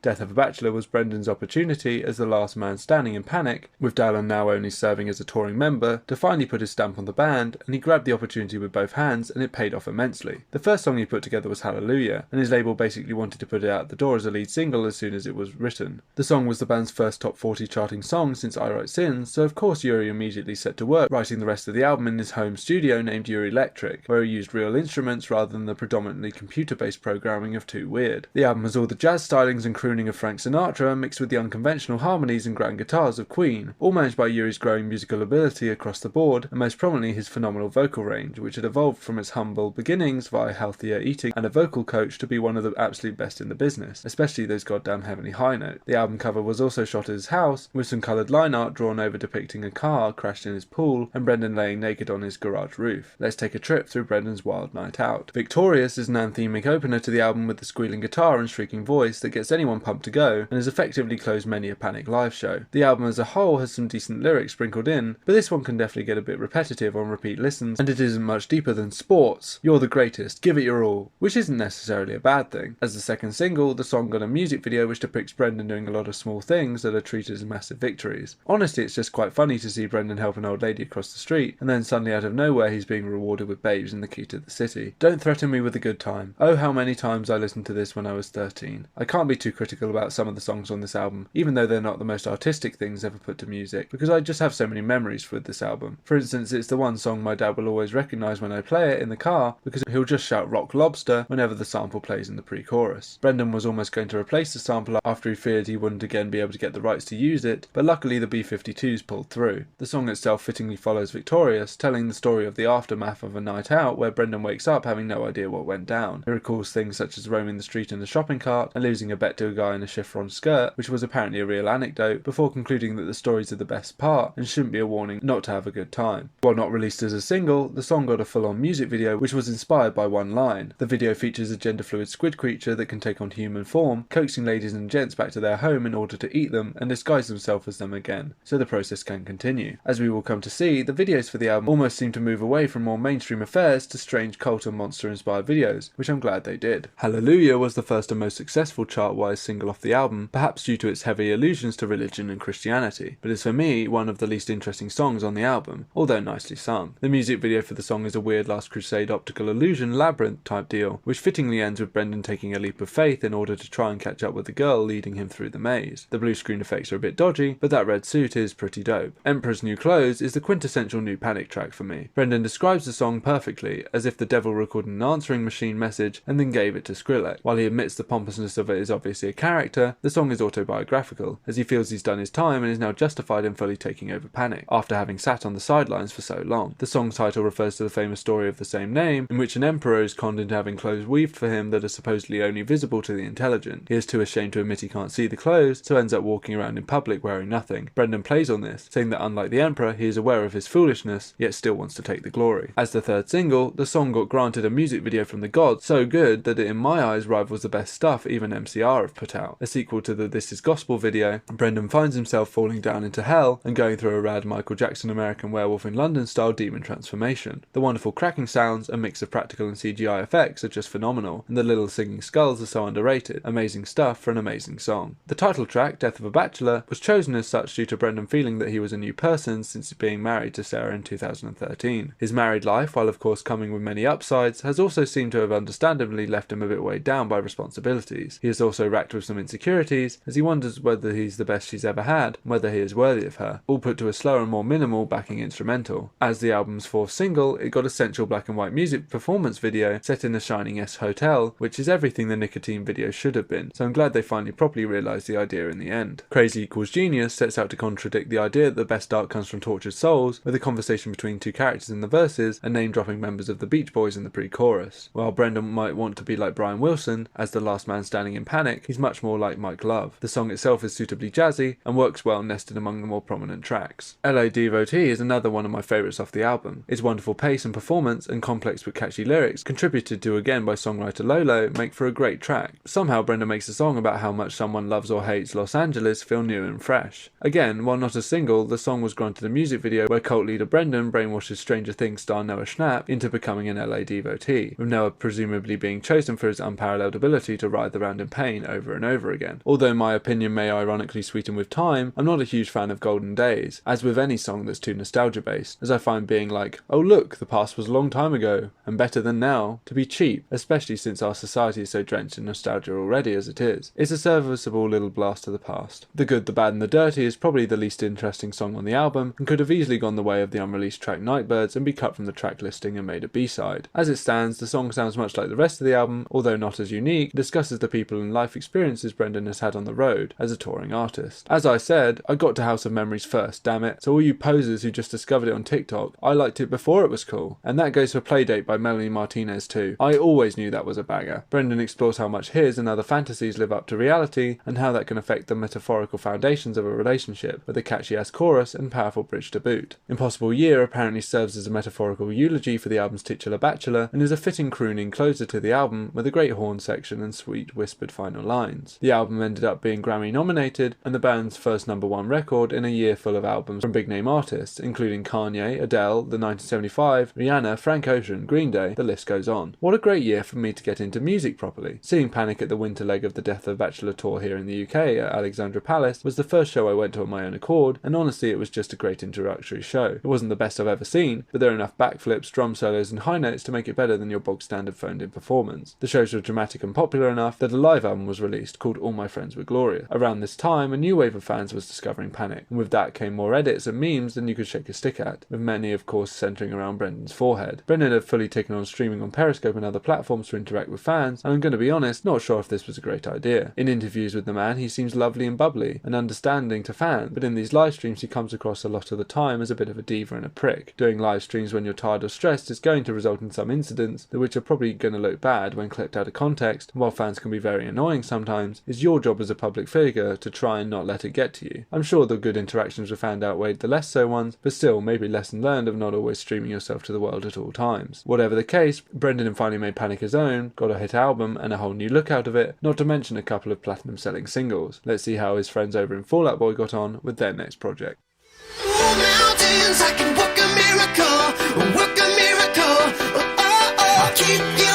Death of a Bachelor was Brendan's opportunity as the last man standing in Panic, with Dallin now only serving as a touring member, to finally put his stamp on the band, and he grabbed the opportunity with both hands and it paid off immensely. The first song he put together was Hallelujah, and his label basically wanted to put it out the door as a lead single as soon as it was written. The song was the band's first top 40 charting song since I Write Sins, so of course Yuri immediately set to work writing the rest of the album in his home studio named Yuri Electric, where he used real instruments rather than the predominantly computer-based programming of Too Weird. The album has all the jazz stylings and crooning of Frank Sinatra mixed with the unconventional harmonies and grand guitars of Queen, all managed by Yuri's growing musical ability across the board, and most prominently his phenomenal vocal range, which had evolved from its humble beginnings via healthier eating and a vocal coach to be one of the absolute best in the business, especially those goddamn heavenly high notes. The album cover was also shot at his house, with some coloured line art drawn over depicting a car crashed in his pool and Brendan laying naked on his garage roof. Let's take a trip through Brendan's wild night out. Victorious is an anthemic opener to the album with the squealing guitar and shrieking voice that gets anyone pumped to go, and has effectively closed many a Panic live show. The album as a whole has some decent lyrics sprinkled in, but this one can definitely get a bit repetitive on repeat listens, and it isn't much deeper than Sports, You're the Greatest, Give It Your All, which isn't necessarily a bad thing. As the second single, the song got a music video which depicts Brendan doing a lot of small things that are treated as massive victories. Honestly, it's just quite funny to see Brendan help an old lady across the street, and then suddenly out of nowhere he's being rewarded with babes in the key to the city. Don't threaten me with a good time. Oh, how many times I listened to this when I was 13. I can't be too critical critical about some of the songs on this album, even though they're not the most artistic things ever put to music, because I just have so many memories with this album. For instance, it's the one song my dad will always recognise when I play it in the car, because he'll just shout "Rock Lobster" whenever the sample plays in the pre-chorus. Brendan was almost going to replace the sample after he feared he wouldn't again be able to get the rights to use it, but luckily the B-52s pulled through. The song itself fittingly follows Victorious, telling the story of the aftermath of a night out where Brendan wakes up having no idea what went down. He recalls things such as roaming the street in a shopping cart and losing a bet to a guy in a chiffon skirt, which was apparently a real anecdote, before concluding that the stories are the best part and shouldn't be a warning not to have a good time. While not released as a single, the song got a full-on music video which was inspired by one line. The video features a gender-fluid squid creature that can take on human form, coaxing ladies and gents back to their home in order to eat them and disguise themselves as them again, so the process can continue. As we will come to see, the videos for the album almost seem to move away from more mainstream affairs to strange cult and monster-inspired videos, which I'm glad they did. Hallelujah was the first and most successful chart-wise single off the album, perhaps due to its heavy allusions to religion and Christianity, but is for me one of the least interesting songs on the album, although nicely sung. The music video for the song is a weird Last Crusade optical illusion labyrinth type deal, which fittingly ends with Brendan taking a leap of faith in order to try and catch up with the girl leading him through the maze. The blue screen effects are a bit dodgy, but that red suit is pretty dope. Emperor's New Clothes is the quintessential new Panic track for me. Brendan describes the song perfectly, as if the devil recorded an answering machine message and then gave it to Skrillex. While he admits the pompousness of it is obviously a character, the song is autobiographical, as he feels he's done his time and is now justified in fully taking over Panic, after having sat on the sidelines for so long. The song title refers to the famous story of the same name, in which an emperor is conned into having clothes weaved for him that are supposedly only visible to the intelligent. He is too ashamed to admit he can't see the clothes, so ends up walking around in public wearing nothing. Brendan plays on this, saying that unlike the emperor, he is aware of his foolishness, yet still wants to take the glory. As the third single, the song got granted a music video from the gods so good that it in my eyes rivals the best stuff even MCR have put out. A sequel to the This Is Gospel video, Brendan finds himself falling down into hell and going through a rad Michael Jackson American Werewolf in London style demon transformation. The wonderful cracking sounds, a mix of practical and CGI effects, are just phenomenal, and the little singing skulls are so underrated. Amazing stuff for an amazing song. The title track, Death of a Bachelor, was chosen as such due to Brendan feeling that he was a new person since being married to Sarah in 2013. His married life, while of course coming with many upsides, has also seemed to have understandably left him a bit weighed down by responsibilities. He is also racked with some insecurities, as he wonders whether he's the best she's ever had, and whether he is worthy of her, all put to a slower and more minimal backing instrumental. As the album's fourth single, it got essential black and white music performance video set in a Shining-esque hotel, which is everything the Nicotine video should have been, so I'm glad they finally properly realised the idea in the end. Crazy Equals Genius sets out to contradict the idea that the best art comes from tortured souls, with a conversation between two characters in the verses and name-dropping members of the Beach Boys in the pre-chorus. While Brendan might want to be like Brian Wilson, as the last man standing in Panic, he's much more like Mike Love. The song itself is suitably jazzy and works well nested among the more prominent tracks. LA Devotee is another one of my favourites off the album. Its wonderful pace and performance and complex but catchy lyrics, contributed to again by songwriter Lolo, make for a great track. Somehow Brendan makes a song about how much someone loves or hates Los Angeles feel new and fresh. Again, while not a single, the song was granted a music video where cult leader Brendan brainwashes Stranger Things star Noah Schnapp into becoming an LA devotee, with Noah presumably being chosen for his unparalleled ability to writhe around in pain over and over again. Although my opinion may ironically sweeten with time, I'm not a huge fan of Golden Days, as with any song that's too nostalgia based, as I find being like, oh look, the past was a long time ago, and better than now, to be cheap, especially since our society is so drenched in nostalgia already as it is. It's a serviceable little blast to the past. The Good, the Bad and the Dirty is probably the least interesting song on the album, and could have easily gone the way of the unreleased track Nightbirds and be cut from the track listing and made a B-side. As it stands, the song sounds much like the rest of the album, although not as unique, discusses the people and life experiences Brendan has had on the road as a touring artist. As I said, I got to House of Memories first, damn it, so all you posers who just discovered it on TikTok, I liked it before it was cool. And that goes for Playdate by Melanie Martinez too. I always knew that was a banger. Brendan explores how much his and other fantasies live up to reality, and how that can affect the metaphorical foundations of a relationship, with a catchy-ass chorus and powerful bridge to boot. Impossible Year apparently serves as a metaphorical eulogy for the album's titular bachelor, and is a fitting crooning closer to the album, with a great horn section and sweet whispered final lines. The album ended up being Grammy nominated, and the band's first #1 record in a year full of albums from big name artists, including Kanye, Adele, The 1975, Rihanna, Frank Ocean, Green Day, the list goes on. What a great year for me to get into music properly. Seeing Panic at the winter leg of the Death of a Bachelor tour here in the UK at Alexandra Palace was the first show I went to on my own accord, and honestly it was just a great introductory show. It wasn't the best I've ever seen, but there are enough backflips, drum solos and high notes to make it better than your bog standard phoned in performance. The shows were dramatic and popular enough that a live album was released. released called All My Friends Were Glorious. Around this time, a new wave of fans was discovering Panic, and with that came more edits and memes than you could shake a stick at, with many of course centering around Brendan's forehead. Brendan had fully taken on streaming on Periscope and other platforms to interact with fans, and I'm going to be honest, not sure if this was a great idea. In interviews with the man, he seems lovely and bubbly, and understanding to fans, but in these live streams he comes across a lot of the time as a bit of a diva and a prick. Doing live streams when you're tired or stressed is going to result in some incidents, which are probably going to look bad when clipped out of context, and while fans can be very annoying sometimes, it's your job as a public figure to try and not let it get to you. I'm sure the good interactions with fans outweighed the less so ones, but still, maybe lesson learned of not always streaming yourself to the world at all times. Whatever the case, Brendan finally made Panic his own, got a hit album and a whole new look out of it, not to mention a couple of platinum selling singles. Let's see how his friends over in Fall Out Boy got on with their next project. Mountains, I can work a miracle, work a miracle. I'll keep you.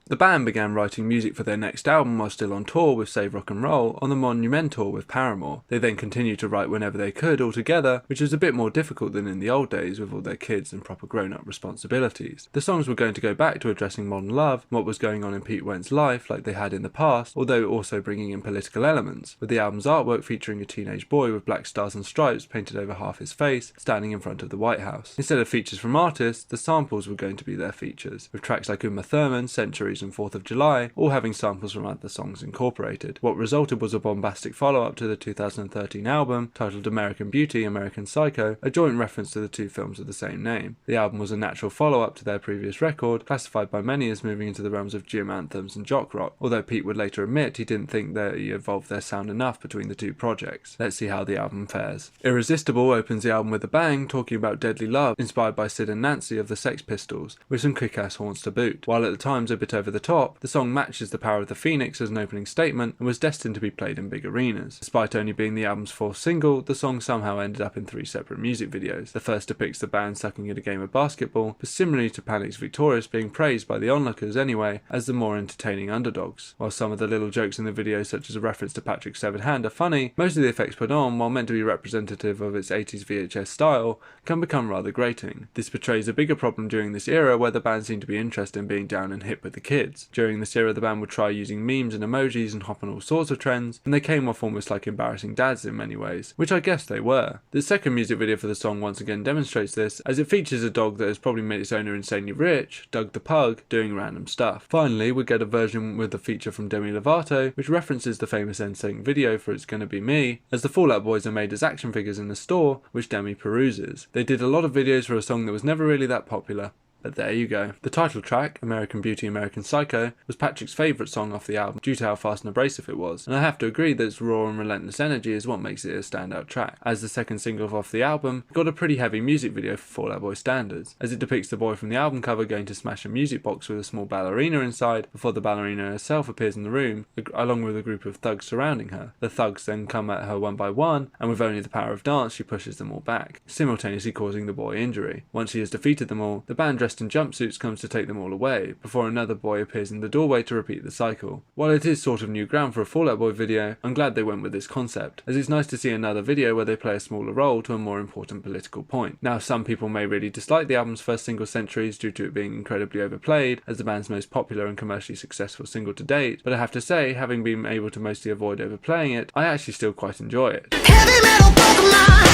The band began writing music for their next album while still on tour with Save Rock and Roll on the Monument tour with Paramore. They then continued to write whenever they could all together, which was a bit more difficult than in the old days with all their kids and proper grown-up responsibilities. The songs were going to go back to addressing modern love, what was going on in Pete Wentz' life like they had in the past, although also bringing in political elements, with the album's artwork featuring a teenage boy with black stars and stripes painted over half his face, standing in front of the White House. Instead of features from artists, the samples were going to be their features, with tracks like Uma Thurman, Centuries and 4th of July, all having samples from other songs incorporated. What resulted was a bombastic follow-up to the 2013 album, titled American Beauty, American Psycho, a joint reference to the two films of the same name. The album was a natural follow-up to their previous record, classified by many as moving into the realms of gym anthems and jock rock, although Pete would later admit he didn't think they evolved their sound enough between the two projects. Let's see how the album fares. Irresistible opens the album with a bang, talking about deadly love, inspired by Sid and Nancy of the Sex Pistols, with some kick-ass horns to boot. While at the times a bit over the top, the song matches the power of the Phoenix as an opening statement and was destined to be played in big arenas. Despite only being the album's fourth single, the song somehow ended up in 3 separate music videos. The first depicts the band sucking at a game of basketball, but similarly to Panic's Victorious, being praised by the onlookers anyway as the more entertaining underdogs. While some of the little jokes in the video, such as a reference to Patrick's severed hand, are funny, most of the effects put on, while meant to be representative of its 80s VHS style, can become rather grating. This portrays a bigger problem during this era where the band seemed to be interested in being down and hip with the kids. During this era, the band would try using memes and emojis and hop on all sorts of trends, and they came off almost like embarrassing dads in many ways, which I guess they were. The second music video for the song once again demonstrates this, as it features a dog that has probably made its owner insanely rich, Doug the Pug, doing random stuff. Finally, we get a version with a feature from Demi Lovato, which references the famous NSYNC video for It's Gonna Be Me, as the Fall Out Boys are made as action figures in the store, which Demi peruses. They did a lot of videos for a song that was never really that popular. But there you go. The title track, American Beauty, American Psycho, was Patrick's favourite song off the album due to how fast and abrasive it was, and I have to agree that its raw and relentless energy is what makes it a standout track. As the second single off the album, it got a pretty heavy music video for Fall Out Boy standards, as it depicts the boy from the album cover going to smash a music box with a small ballerina inside before the ballerina herself appears in the room, along with a group of thugs surrounding her. The thugs then come at her one by one, and with only the power of dance she pushes them all back, simultaneously causing the boy injury. Once she has defeated them all, the band dressed in jumpsuits comes to take them all away, before another boy appears in the doorway to repeat the cycle. While it is sort of new ground for a Fall Out Boy video, I'm glad they went with this concept, as it's nice to see another video where they play a smaller role to a more important political point. Now, some people may really dislike the album's first single, Centuries, due to it being incredibly overplayed, as the band's most popular and commercially successful single to date, but I have to say, having been able to mostly avoid overplaying it, I actually still quite enjoy it. Heavy metal Pokemon.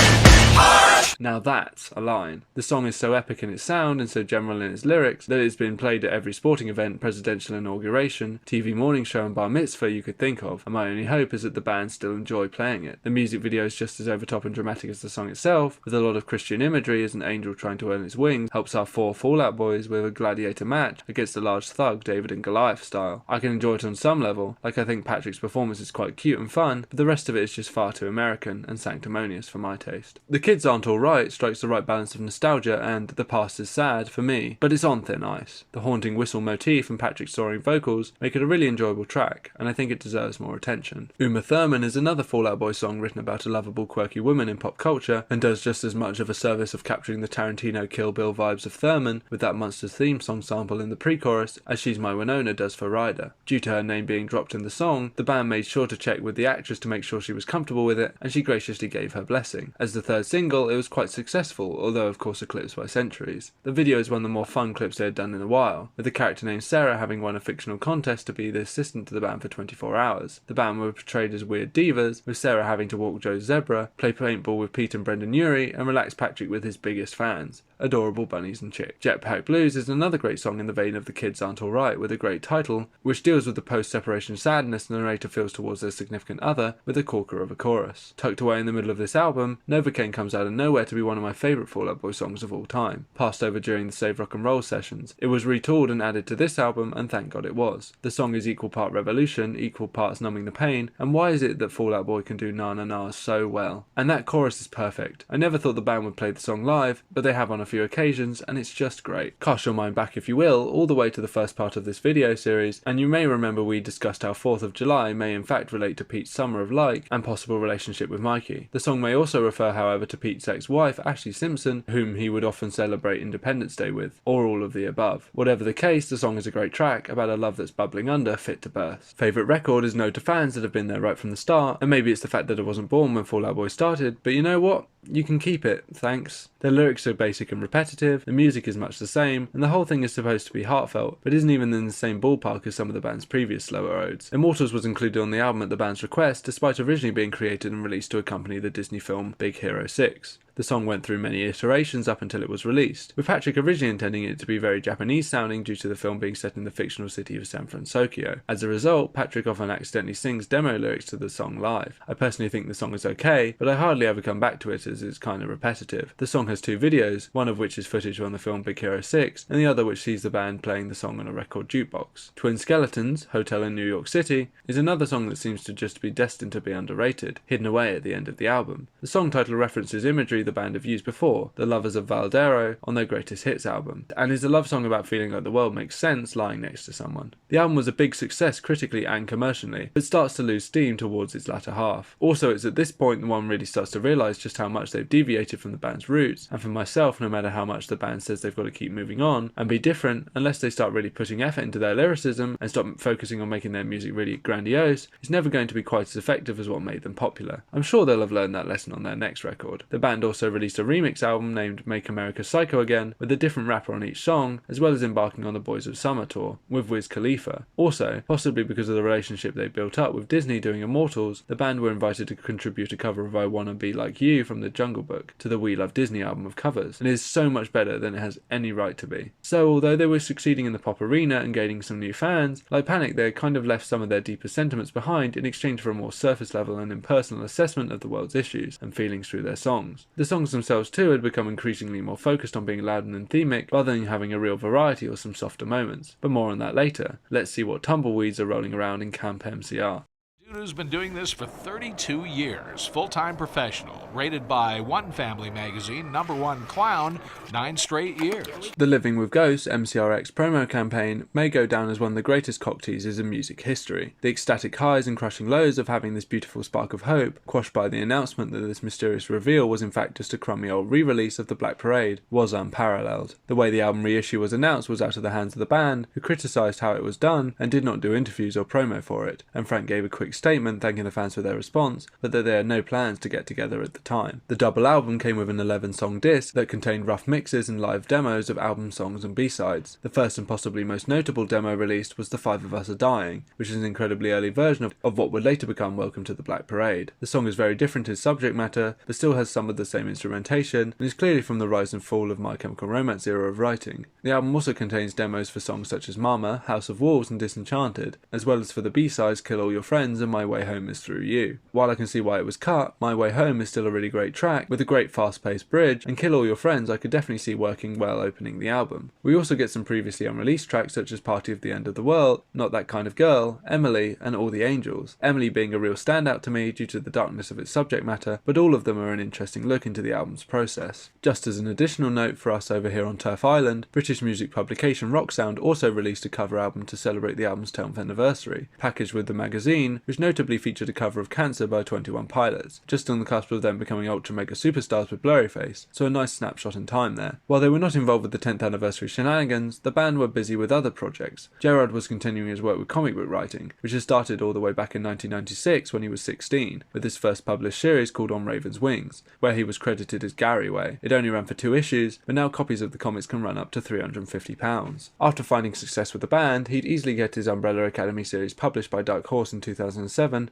Now that's a line. The song is so epic in its sound and so general in its lyrics that it's been played at every sporting event, presidential inauguration, TV morning show and bar mitzvah you could think of, and my only hope is that the band still enjoy playing it. The music video is just as over top and dramatic as the song itself, with a lot of Christian imagery as an angel trying to earn its wings helps our 4 Fall Out Boys with a gladiator match against a large thug, David and Goliath style. I can enjoy it on some level, like I think Patrick's performance is quite cute and fun, but the rest of it is just far too American and sanctimonious for my taste. The kids aren't alright, strikes the right balance of nostalgia and the past is sad for me, but it's on thin ice. The haunting whistle motif and Patrick's soaring vocals make it a really enjoyable track, and I think it deserves more attention. Uma Thurman is another Fall Out Boy song written about a lovable, quirky woman in pop culture, and does just as much of a service of capturing the Tarantino Kill Bill vibes of Thurman, with that Monsters theme song sample in the pre-chorus, as She's My Winona does for Ryder. Due to her name being dropped in the song, the band made sure to check with the actress to make sure she was comfortable with it, and she graciously gave her blessing. As the third single, it was quite quite successful, although of course eclipsed by centuries. The video is one of the more fun clips they had done in a while, with the character named Sarah having won a fictional contest to be the assistant to the band for 24 hours. The band were portrayed as weird divas, with Sarah having to walk Joe's zebra, play paintball with Pete and Brendan Urie, and relax Patrick with his biggest fans. Adorable bunnies and chicks. Jetpack Blues is another great song in the vein of The Kids Aren't Alright, with a great title, which deals with the post-separation sadness the narrator feels towards their significant other, with a corker of a chorus. Tucked away in the middle of this album, Novocaine comes out of nowhere to be one of my favourite Fall Out Boy songs of all time. Passed over during the Save Rock and Roll sessions, it was retooled and added to this album, and thank God it was. The song is equal part revolution, equal parts numbing the pain, and why is it that Fall Out Boy can do na na na so well? And that chorus is perfect. I never thought the band would play the song live, but they have on a few occasions, and it's just great. Cast your mind back, if you will, all the way to the first part of this video series, and you may remember we discussed how 4th of July may in fact relate to Pete's summer of like and possible relationship with Mikey. The song may also refer, however, to Pete's ex-wife, Ashley Simpson, whom he would often celebrate Independence Day with, or all of the above. Whatever the case, the song is a great track about a love that's bubbling under, fit to burst. Favourite record is known to fans that have been there right from the start, and maybe it's the fact that I wasn't born when Fall Out Boy started, but you know what? You can keep it, thanks. The lyrics are basic and repetitive, the music is much the same, and the whole thing is supposed to be heartfelt, but isn't even in the same ballpark as some of the band's previous slower odes. Immortals was included on the album at the band's request, despite originally being created and released to accompany the Disney film Big Hero 6. The song went through many iterations up until it was released, with Patrick originally intending it to be very Japanese sounding due to the film being set in the fictional city of San Francisco. As a result, Patrick often accidentally sings demo lyrics to the song live. I personally think the song is okay, but I hardly ever come back to it as it's kind of repetitive. The song has two videos, one of which is footage from the film Big Hero 6, and the other which sees the band playing the song on a record jukebox. Twin Skeletons, Hotel in New York City, is another song that seems to just be destined to be underrated, hidden away at the end of the album. The song title references imagery the band have used before, The Lovers of Valdero, on their Greatest Hits album, and is a love song about feeling like the world makes sense lying next to someone. The album was a big success critically and commercially, but starts to lose steam towards its latter half. Also, it's at this point that one really starts to realise just how much they've deviated from the band's roots, and for myself, no matter how much the band says they've got to keep moving on and be different, unless they start really putting effort into their lyricism and stop focusing on making their music really grandiose, it's never going to be quite as effective as what made them popular. I'm sure they'll have learned that lesson on their next record. The band also released a remix album named Make America Psycho Again, with a different rapper on each song, as well as embarking on the Boys of Summer tour with Wiz Khalifa. Also, possibly because of the relationship they built up with Disney doing Immortals, the band were invited to contribute a cover of I Wanna Be Like You from the Jungle Book to the We Love Disney album of covers, and it is so much better than it has any right to be. So although they were succeeding in the pop arena and gaining some new fans, like Panic, they kind of left some of their deeper sentiments behind in exchange for a more surface level and impersonal assessment of the world's issues and feelings through their songs. The songs themselves too had become increasingly more focused on being loud and anthemic rather than having a real variety or some softer moments, but more on that later. Let's see what tumbleweeds are rolling around in Camp MCR. Dude who's been doing this for 32 years, full-time professional, rated by One Family Magazine #1 clown 9 straight years. The Living with Ghosts MCRX promo campaign may go down as one of the greatest cock teasers in music history. The ecstatic highs and crushing lows of having this beautiful spark of hope, quashed by the announcement that this mysterious reveal was in fact just a crummy old re-release of The Black Parade, was unparalleled. The way the album reissue was announced was out of the hands of the band, who criticised how it was done and did not do interviews or promo for it, and Frank gave a quick statement thanking the fans for their response, but that they had no plans to get together at the time. The double album came with an 11-song disc that contained rough mixes and live demos of album songs and B-sides. The first and possibly most notable demo released was The Five of Us Are Dying, which is an incredibly early version of what would later become Welcome to the Black Parade. The song is very different in subject matter, but still has some of the same instrumentation, and is clearly from the rise and fall of My Chemical Romance era of writing. The album also contains demos for songs such as Mama, House of Wolves and Disenchanted, as well as for the B-sides Kill All Your Friends and My Way Home Is Through You. While I can see why it was cut, My Way Home is still a really great track, with a great fast-paced bridge, and Kill All Your Friends I could definitely see working well opening the album. We also get some previously unreleased tracks such as Party of the End of the World, Not That Kind of Girl, Emily, and All the Angels. Emily being a real standout to me due to the darkness of its subject matter, but all of them are an interesting look into the album's process. Just as an additional note for us over here on Turf Island, British music publication Rock Sound also released a cover album to celebrate the album's 10th anniversary. Packaged with the magazine, which which notably featured a cover of Cancer by 21 Pilots, just on the cusp of them becoming ultra mega superstars with Blurryface, so a nice snapshot in time there. While they were not involved with the 10th anniversary shenanigans, the band were busy with other projects. Gerard was continuing his work with comic book writing, which had started all the way back in 1996 when he was 16, with his first published series called On Raven's Wings, where he was credited as Gary Way. It only ran for 2 issues, but now copies of the comics can run up to £350. After finding success with the band, he'd easily get his Umbrella Academy series published by Dark Horse in 2007,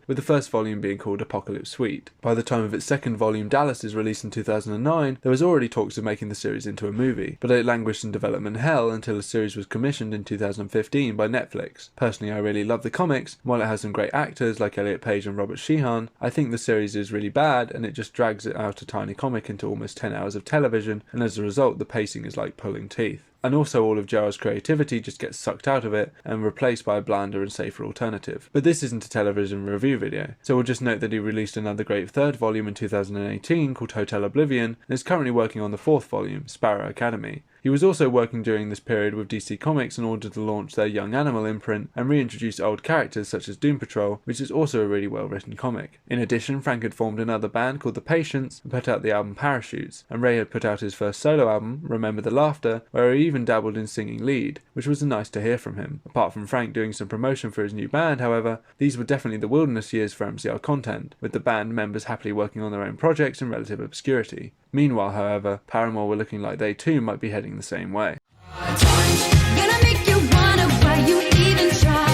with the first volume being called Apocalypse Suite. By the time of its second volume, Dallas's release in 2009, there was already talks of making the series into a movie, but it languished in development hell until a series was commissioned in 2015 by Netflix. Personally, I really love the comics, and while it has some great actors like Elliot Page and Robert Sheehan, I think the series is really bad and it just drags it out a tiny comic into almost 10 hours of television, and as a result the pacing is like pulling teeth. And also all of Gerard's creativity just gets sucked out of it and replaced by a blander and safer alternative. But this isn't a television review video, so we'll just note that he released another great third volume in 2018 called Hotel Oblivion, and is currently working on the fourth volume, Sparrow Academy. He was also working during this period with DC Comics in order to launch their Young Animal imprint and reintroduce old characters such as Doom Patrol, which is also a really well written comic. In addition, Frank had formed another band called The Patients and put out the album Parachutes, and Ray had put out his first solo album, Remember the Laughter, where he even dabbled in singing lead, which was nice to hear from him. Apart from Frank doing some promotion for his new band, however, these were definitely the wilderness years for MCR content, with the band members happily working on their own projects in relative obscurity. Meanwhile, however, Paramore were looking like they too might be heading the same way. Gonna make you wonder why you even try.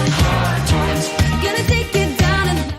Gonna take you down and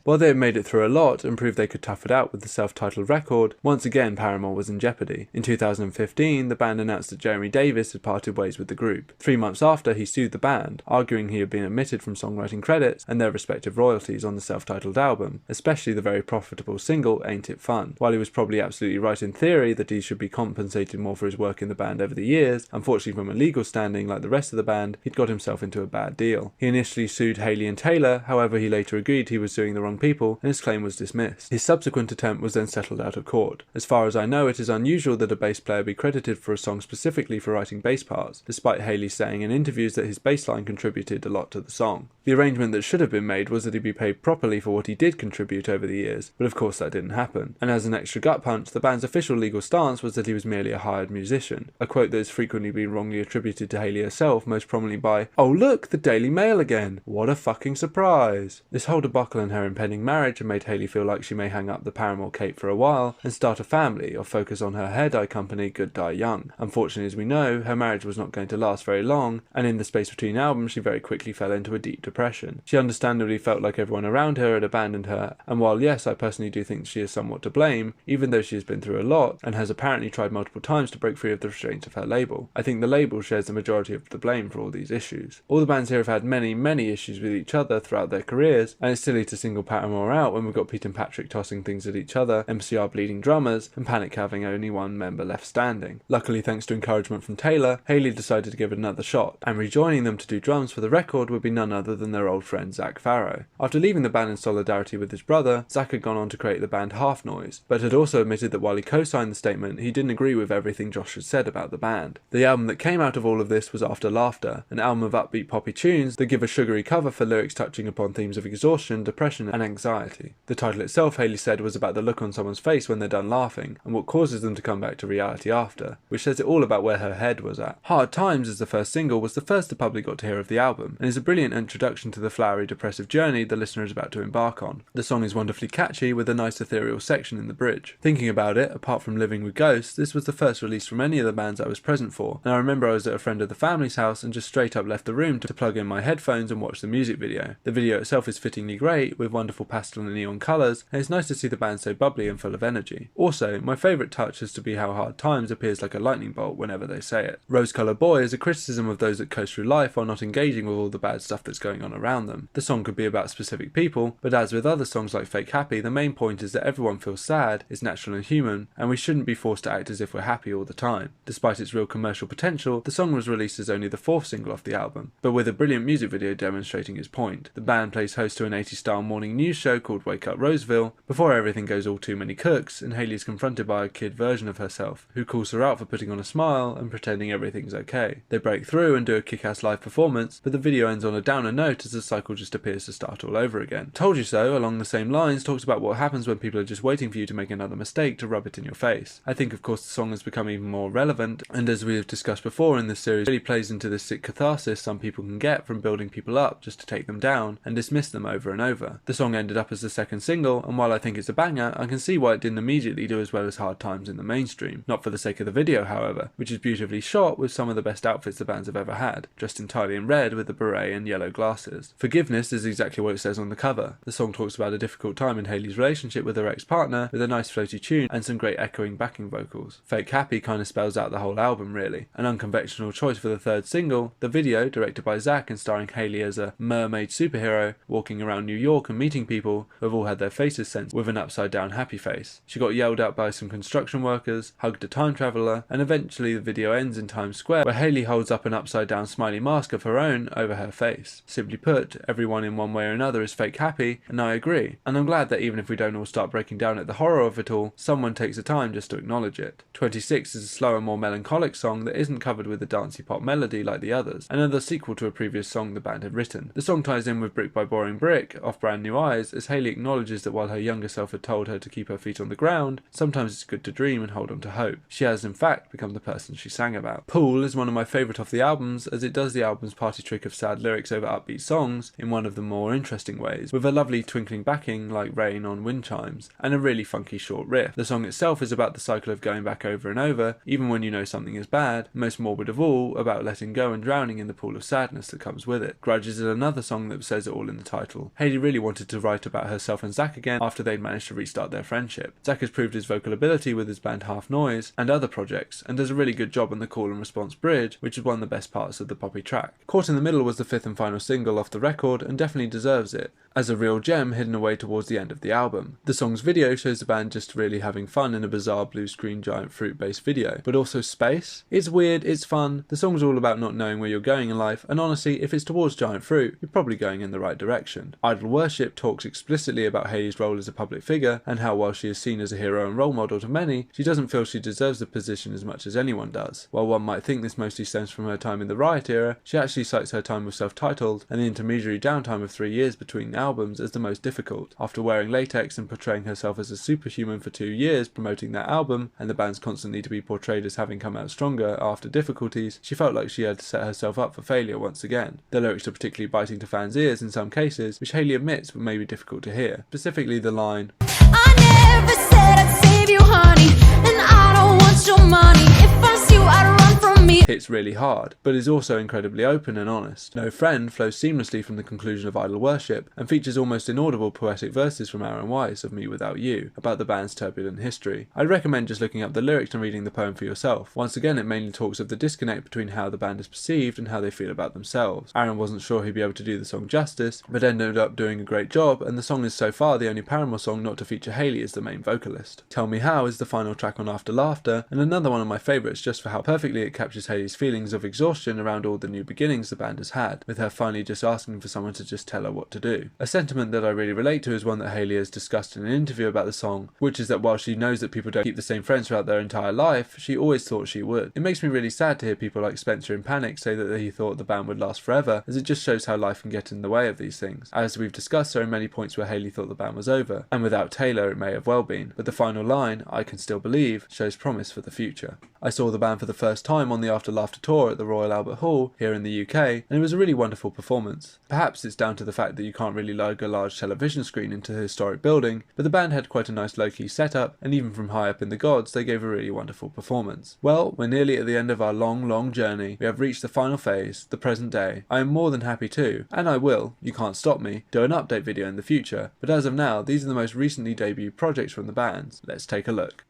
While they had made it through a lot and proved they could tough it out with the self-titled record, once again Paramore was in jeopardy. In 2015, the band announced that Jeremy Davis had parted ways with the group. 3 months after, he sued the band, arguing he had been omitted from songwriting credits and their respective royalties on the self-titled album, especially the very profitable single Ain't It Fun. While he was probably absolutely right in theory that he should be compensated more for his work in the band over the years, unfortunately from a legal standing like the rest of the band, he'd got himself into a bad deal. He initially sued Haley and Taylor, however he later agreed he was suing the wrong people, and his claim was dismissed. His subsequent attempt was then settled out of court. As far as I know, it is unusual that a bass player be credited for a song specifically for writing bass parts, despite Haley saying in interviews that his bass line contributed a lot to the song. The arrangement that should have been made was that he be paid properly for what he did contribute over the years, but of course that didn't happen. And as an extra gut punch, the band's official legal stance was that he was merely a hired musician, a quote that has frequently been wrongly attributed to Haley herself, most prominently by, "Oh look, the Daily Mail again! What a fucking surprise!" This whole debacle and her impending marriage had made Haley feel like she may hang up the Paramore cape for a while and start a family or focus on her hair dye company Good Die Young. Unfortunately, as we know, her marriage was not going to last very long, and in the space between albums she very quickly fell into a deep depression. She understandably felt like everyone around her had abandoned her, and while yes, I personally do think she is somewhat to blame, even though she has been through a lot and has apparently tried multiple times to break free of the restraints of her label, I think the label shares the majority of the blame for all these issues. All the bands here have had many issues with each other throughout their careers, and it's silly to single Paramore out when we've got Pete and Patrick tossing things at each other, MCR bleeding drummers, and Panic having only one member left standing. Luckily, thanks to encouragement from Taylor, Haley decided to give it another shot, and rejoining them to do drums for the record would be none other than their old friend Zach Farrow. After leaving the band in solidarity with his brother, Zach had gone on to create the band Half Noise, but had also admitted that while he co-signed the statement, he didn't agree with everything Josh had said about the band. The album that came out of all of this was After Laughter, an album of upbeat poppy tunes that give a sugary cover for lyrics touching upon themes of exhaustion, depression, and anxiety. The title itself, Haley said, was about the look on someone's face when they're done laughing, and what causes them to come back to reality after, which says it all about where her head was at. Hard Times, as the first single, was the first the public got to hear of the album, and is a brilliant introduction to the flowery, depressive journey the listener is about to embark on. The song is wonderfully catchy, with a nice ethereal section in the bridge. Thinking about it, apart from Living with Ghosts, this was the first release from any of the bands I was present for, and I remember I was at a friend of the family's house and just straight up left the room to plug in my headphones and watch the music video. The video itself is fittingly great, with wonderful pastel and neon colours, and it's nice to see the band so bubbly and full of energy. Also, my favourite touch is to be how Hard Times appears like a lightning bolt whenever they say it. Rose Colour Boy is a criticism of those that coast through life while not engaging with all the bad stuff that's going on around them. The song could be about specific people, but as with other songs like Fake Happy, the main point is that everyone feels sad, is natural and human, and we shouldn't be forced to act as if we're happy all the time. Despite its real commercial potential, the song was released as only the fourth single off the album, but with a brilliant music video demonstrating its point. The band plays host to an 80s style morning news show called Wake Up Roseville, before everything goes all too many cooks and Hayley is confronted by a kid version of herself, who calls her out for putting on a smile and pretending everything's okay. They break through and do a kick-ass live performance, but the video ends on a downer note as the cycle just appears to start all over again. Told You So, along the same lines, talks about what happens when people are just waiting for you to make another mistake to rub it in your face. I think of course the song has become even more relevant, and as we have discussed before in this series, really plays into the sick catharsis some people can get from building people up just to take them down and dismiss them over and over. The song ended up as the second single, and while I think it's a banger, I can see why it didn't immediately do as well as Hard Times in the mainstream. Not for the sake of the video, however, which is beautifully shot with some of the best outfits the bands have ever had, dressed entirely in red with a beret and yellow glasses. Forgiveness is exactly what it says on the cover. The song talks about a difficult time in Hayley's relationship with her ex-partner, with a nice floaty tune and some great echoing backing vocals. Fake Happy kind of spells out the whole album really. An unconventional choice for the third single, the video, directed by Zach and starring Hayley as a mermaid superhero, walking around New York and meeting people who have all had their faces sent with an upside down happy face. She got yelled at by some construction workers, hugged a time traveller, and eventually the video ends in Times Square where Hayley holds up an upside down smiley mask of her own over her face. Simply put, everyone in one way or another is fake happy, and I agree. And I'm glad that even if we don't all start breaking down at the horror of it all, someone takes the time just to acknowledge it. 26 is a slower, more melancholic song that isn't covered with a dancey pop melody like the others, another sequel to a previous song the band had written. The song ties in with Brick by Boring Brick off Brand New Eyes, as Hayley acknowledges that while her younger self had told her to keep her feet on the ground, sometimes it's good to dream and hold on to hope. She has in fact become the person she sang about. Pool is one of my favourite off the albums, as it does the album's party trick of sad lyrics over upbeat songs in one of the more interesting ways, with a lovely twinkling backing like rain on wind chimes, and a really funky short riff. The song itself is about the cycle of going back over and over, even when you know something is bad, most morbid of all, about letting go and drowning in the pool of sadness that comes with it. Grudges is another song that says it all in the title. Hayley really wanted to write about herself and Zach again after they'd managed to restart their friendship. Zach has proved his vocal ability with his band Half Noise and other projects, and does a really good job on the call and response bridge, which is one of the best parts of the poppy track. Caught in the Middle was the fifth and final single off the record, and definitely deserves it, as a real gem hidden away towards the end of the album. The song's video shows the band just really having fun in a bizarre blue screen giant fruit based video, but also space. It's weird, it's fun, the song's all about not knowing where you're going in life, and honestly, if it's towards giant fruit, you're probably going in the right direction. Idol Worship talks explicitly about Hayley's role as a public figure, and how while she is seen as a hero and role model to many, she doesn't feel she deserves the position as much as anyone does. While one might think this mostly stems from her time in the Riot era, she actually cites her time with Self-Titled, and the intermediary downtime of 3 years between albums as the most difficult. After wearing latex and portraying herself as a superhuman for 2 years promoting that album, and the band's constant need to be portrayed as having come out stronger after difficulties, she felt like she had to set herself up for failure once again. The lyrics are particularly biting to fans' ears in some cases, which Hayley admits may be difficult to hear. Specifically the line, I never said I'd save you, honey, and I don't want your money. If I was you, I'd run from me. hits really hard, but is also incredibly open and honest. No Friend flows seamlessly from the conclusion of Idol Worship, and features almost inaudible poetic verses from Aaron Weiss of Me Without You, about the band's turbulent history. I'd recommend just looking up the lyrics and reading the poem for yourself. Once again, it mainly talks of the disconnect between how the band is perceived and how they feel about themselves. Aaron wasn't sure he'd be able to do the song justice, but ended up doing a great job, and the song is so far the only Paramore song not to feature Hayley as the main vocalist. Tell Me How is the final track on After Laughter, and another one of my favourites just for how perfectly it captures Hayley's feelings of exhaustion around all the new beginnings the band has had, with her finally just asking for someone to just tell her what to do. A sentiment that I really relate to is one that Hayley has discussed in an interview about the song, which is that while she knows that people don't keep the same friends throughout their entire life, she always thought she would. It makes me really sad to hear people like Spencer in Panic say that he thought the band would last forever, as it just shows how life can get in the way of these things. As we've discussed, there are many points where Hayley thought the band was over, and without Taylor it may have well been, but the final line, I Can Still Believe, shows promise for the future. I saw the band for the first time on the After Laughter tour at the Royal Albert Hall here in the UK, and it was a really wonderful performance. Perhaps it's down to the fact that you can't really lug a large television screen into a historic building, but the band had quite a nice low-key setup, and even from high up in the gods they gave a really wonderful performance. Well, we're nearly at the end of our long journey. We have reached the final phase, the present day. I am more than happy to, and I will, you can't stop me, do an update video in the future, but as of now, these are the most recently debuted projects from the bands. Let's take a look.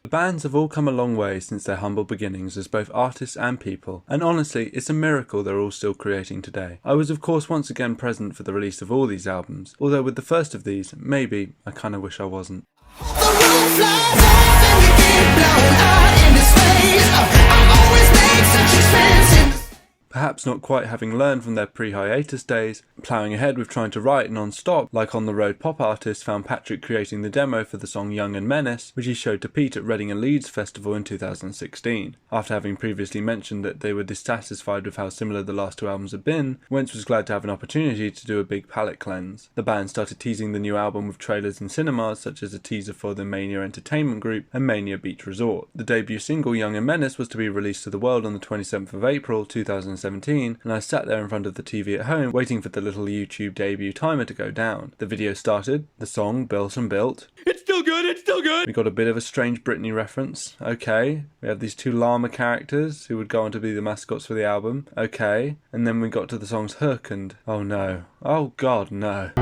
The bands have all come a long way since their humble beginnings as both artists and people, and honestly, it's a miracle they're all still creating today. I was of course once again present for the release of all these albums, although with the first of these, maybe, I kinda wish I wasn't. The roof flies off and you get blown out into space. I always make such expensive. Perhaps not quite having learned from their pre-hiatus days, ploughing ahead with trying to write non-stop, like On the Road pop artists found Patrick creating the demo for the song Young and Menace, which he showed to Pete at Reading and Leeds Festival in 2016. After having previously mentioned that they were dissatisfied with how similar the last two albums had been, Wentz was glad to have an opportunity to do a big palette cleanse. The band started teasing the new album with trailers in cinemas, such as a teaser for the Mania Entertainment Group and Mania Beach Resort. The debut single Young and Menace was to be released to the world on the 27th of April 2017, and I sat there in front of the TV at home waiting for the little YouTube debut timer to go down. The video started, the song built and built. It's still good, it's still good! We got a bit of a strange Britney reference. Okay. We have these two llama characters who would go on to be the mascots for the album. Okay. And then we got to the song's hook and oh no. Oh god, no.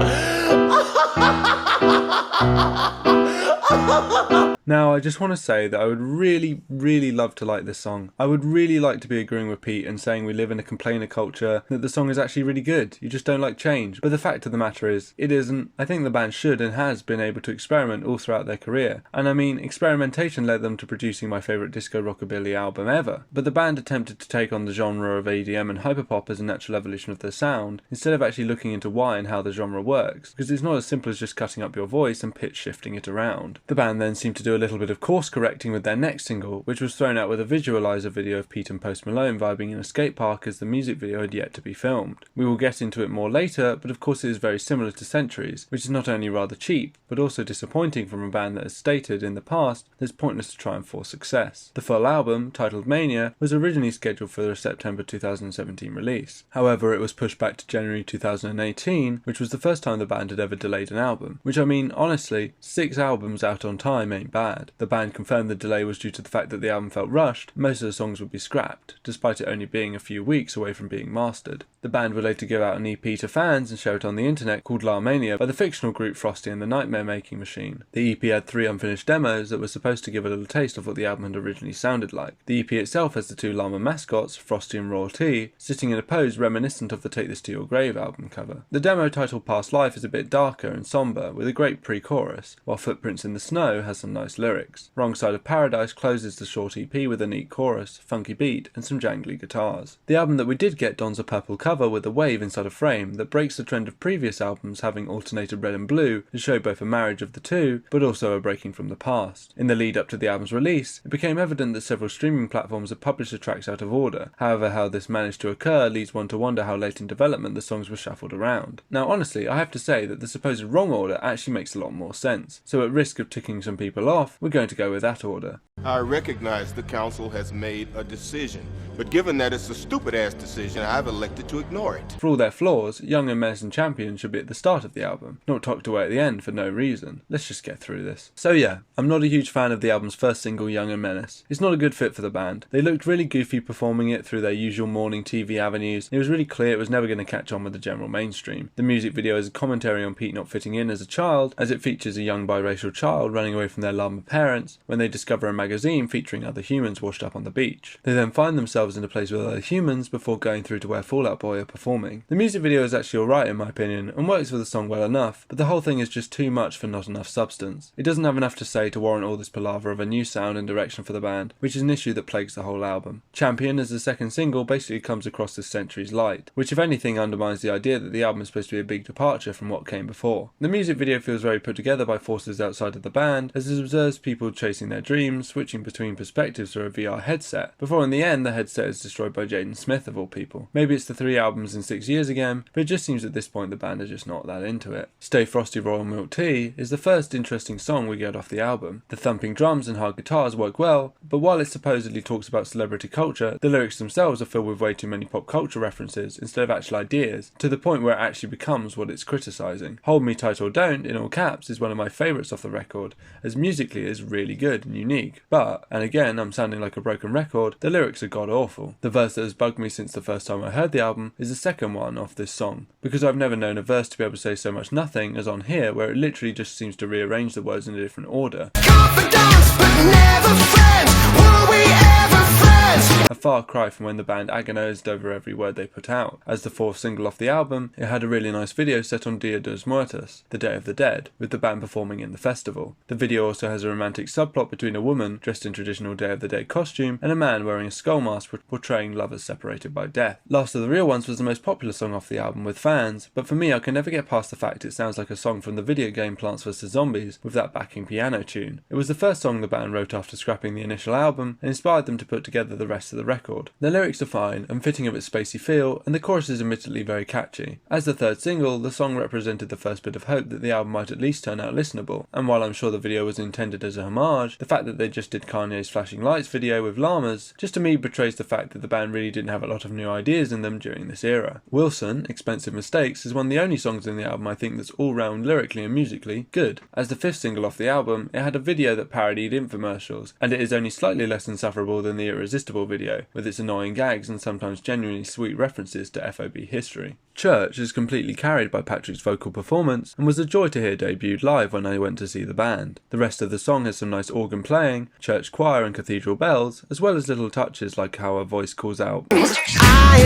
Now, I just want to say that I would really, really love to like this song. I would really like to be agreeing with Pete and saying we live in a complainer culture, that the song is actually really good. You just don't like change. But the fact of the matter is, it isn't. I think the band should and has been able to experiment all throughout their career. And I mean, experimentation led them to producing my favourite disco rockabilly album ever. But the band attempted to take on the genre of EDM and hyperpop as a natural evolution of their sound, instead of actually looking into why and how the genre works, because it's not as simple as just cutting up your voice and pitch shifting it around. The band then seemed to do a little bit of course correcting with their next single, which was thrown out with a visualizer video of Pete and Post Malone vibing in a skate park as the music video had yet to be filmed. We will get into it more later, but of course it is very similar to Centuries, which is not only rather cheap, but also disappointing from a band that has stated in the past that it's pointless to try and force success. The full album, titled Mania, was originally scheduled for a September 2017 release. However, it was pushed back to January 2018, which was the first time the band had ever delayed an album. Which I mean, honestly, 6 albums out on time ain't bad. The band confirmed the delay was due to the fact that the album felt rushed, most of the songs would be scrapped, despite it only being a few weeks away from being mastered. The band would later give out an EP to fans and share it on the internet called La Mania by the fictional group Frosty and the Nightmare Making Machine. The EP had 3 unfinished demos that were supposed to give a little taste of what the album had originally sounded like. The EP itself has the 2 llama mascots, Frosty and Royal T, sitting in a pose reminiscent of the Take This to Your Grave album cover. The demo titled Past Life is a bit darker and somber, with a great pre-chorus, while Footprints in the Snow has some nice lyrics. Wrong Side of Paradise closes the short EP with a neat chorus, funky beat, and some jangly guitars. The album that we did get dons a purple cover with a wave inside a frame that breaks the trend of previous albums having alternated red and blue to show both a marriage of the two, but also a breaking from the past. In the lead up to the album's release, it became evident that several streaming platforms had published the tracks out of order. However, how this managed to occur leads one to wonder how late in development the songs were shuffled around. Now honestly, I have to say that the supposed wrong order actually makes a lot more sense, so at risk of ticking some people off, we're going to go with that order. I recognize the council has made a decision, but given that it's a stupid-ass decision, I've elected to ignore it. For all their flaws, Young and Menace and Champion should be at the start of the album, not tucked away at the end for no reason. Let's just get through this. So yeah, I'm not a huge fan of the album's first single, Young and Menace. It's not a good fit for the band. They looked really goofy performing it through their usual morning TV avenues. It was really clear it was never going to catch on with the general mainstream. The music video is a commentary on Pete not fitting in as a child, as it features a young biracial child running away from their llama parents when they discover a magazine featuring other humans washed up on the beach. They then find themselves in a place with other humans before going through to where Fall Out Boy are performing. The music video is actually alright in my opinion, and works for the song well enough, but the whole thing is just too much for not enough substance. It doesn't have enough to say to warrant all this palaver of a new sound and direction for the band, which is an issue that plagues the whole album. Champion, as the second single, basically comes across as Centuries light, which if anything undermines the idea that the album is supposed to be a big departure from what came before. The music video feels very put together by forces outside of the band, as it observes people chasing their dreams, switching between perspectives through a VR headset, before in the end the headset is destroyed by Jaden Smith of all people. Maybe it's the 3 albums in 6 years again, but it just seems at this point the band are just not that into it. Stay Frosty Royal Milk Tea is the first interesting song we get off the album. The thumping drums and hard guitars work well, but while it supposedly talks about celebrity culture, the lyrics themselves are filled with way too many pop culture references instead of actual ideas, to the point where it actually becomes what it's criticising. Hold Me Tight or Don't, in all caps, is one of my favourites off the record, as musically it is really good and unique, but, and again I'm sounding like a broken record, the lyrics are god awful. The verse that has bugged me since the first time I heard the album is the second one off this song, because I've never known a verse to be able to say so much nothing as on here, where it literally just seems to rearrange the words in a different order. Confidence, but never friends. Were we ever friends? dance. A far cry from when the band agonised over every word they put out. As the fourth single off the album, it had a really nice video set on Dia dos Muertos, the Day of the Dead, with the band performing in the festival. The video also has a romantic subplot between a woman dressed in traditional Day of the Dead costume and a man wearing a skull mask portraying lovers separated by death. Last of the Real Ones was the most popular song off the album with fans, but for me I can never get past the fact it sounds like a song from the video game Plants vs Zombies with that backing piano tune. It was the first song the band wrote after scrapping the initial album and inspired them to put together the rest of the record. The lyrics are fine and fitting of its spacey feel, and the chorus is admittedly very catchy. As the third single, the song represented the first bit of hope that the album might at least turn out listenable, and while I'm sure the video was intended as a homage, the fact that they just did Kanye's Flashing Lights video with llamas just to me betrays the fact that the band really didn't have a lot of new ideas in them during this era. Wilson, Expensive Mistakes, is one of the only songs in the album I think that's all round lyrically and musically good. As the fifth single off the album, it had a video that parodied infomercials, and it is only slightly less insufferable than the Irresistible video, with its annoying gags and sometimes genuinely sweet references to FOB history. Church is completely carried by Patrick's vocal performance and was a joy to hear debuted live when I went to see the band. The rest of the song has some nice organ playing, church choir and cathedral bells, as well as little touches like how a voice calls out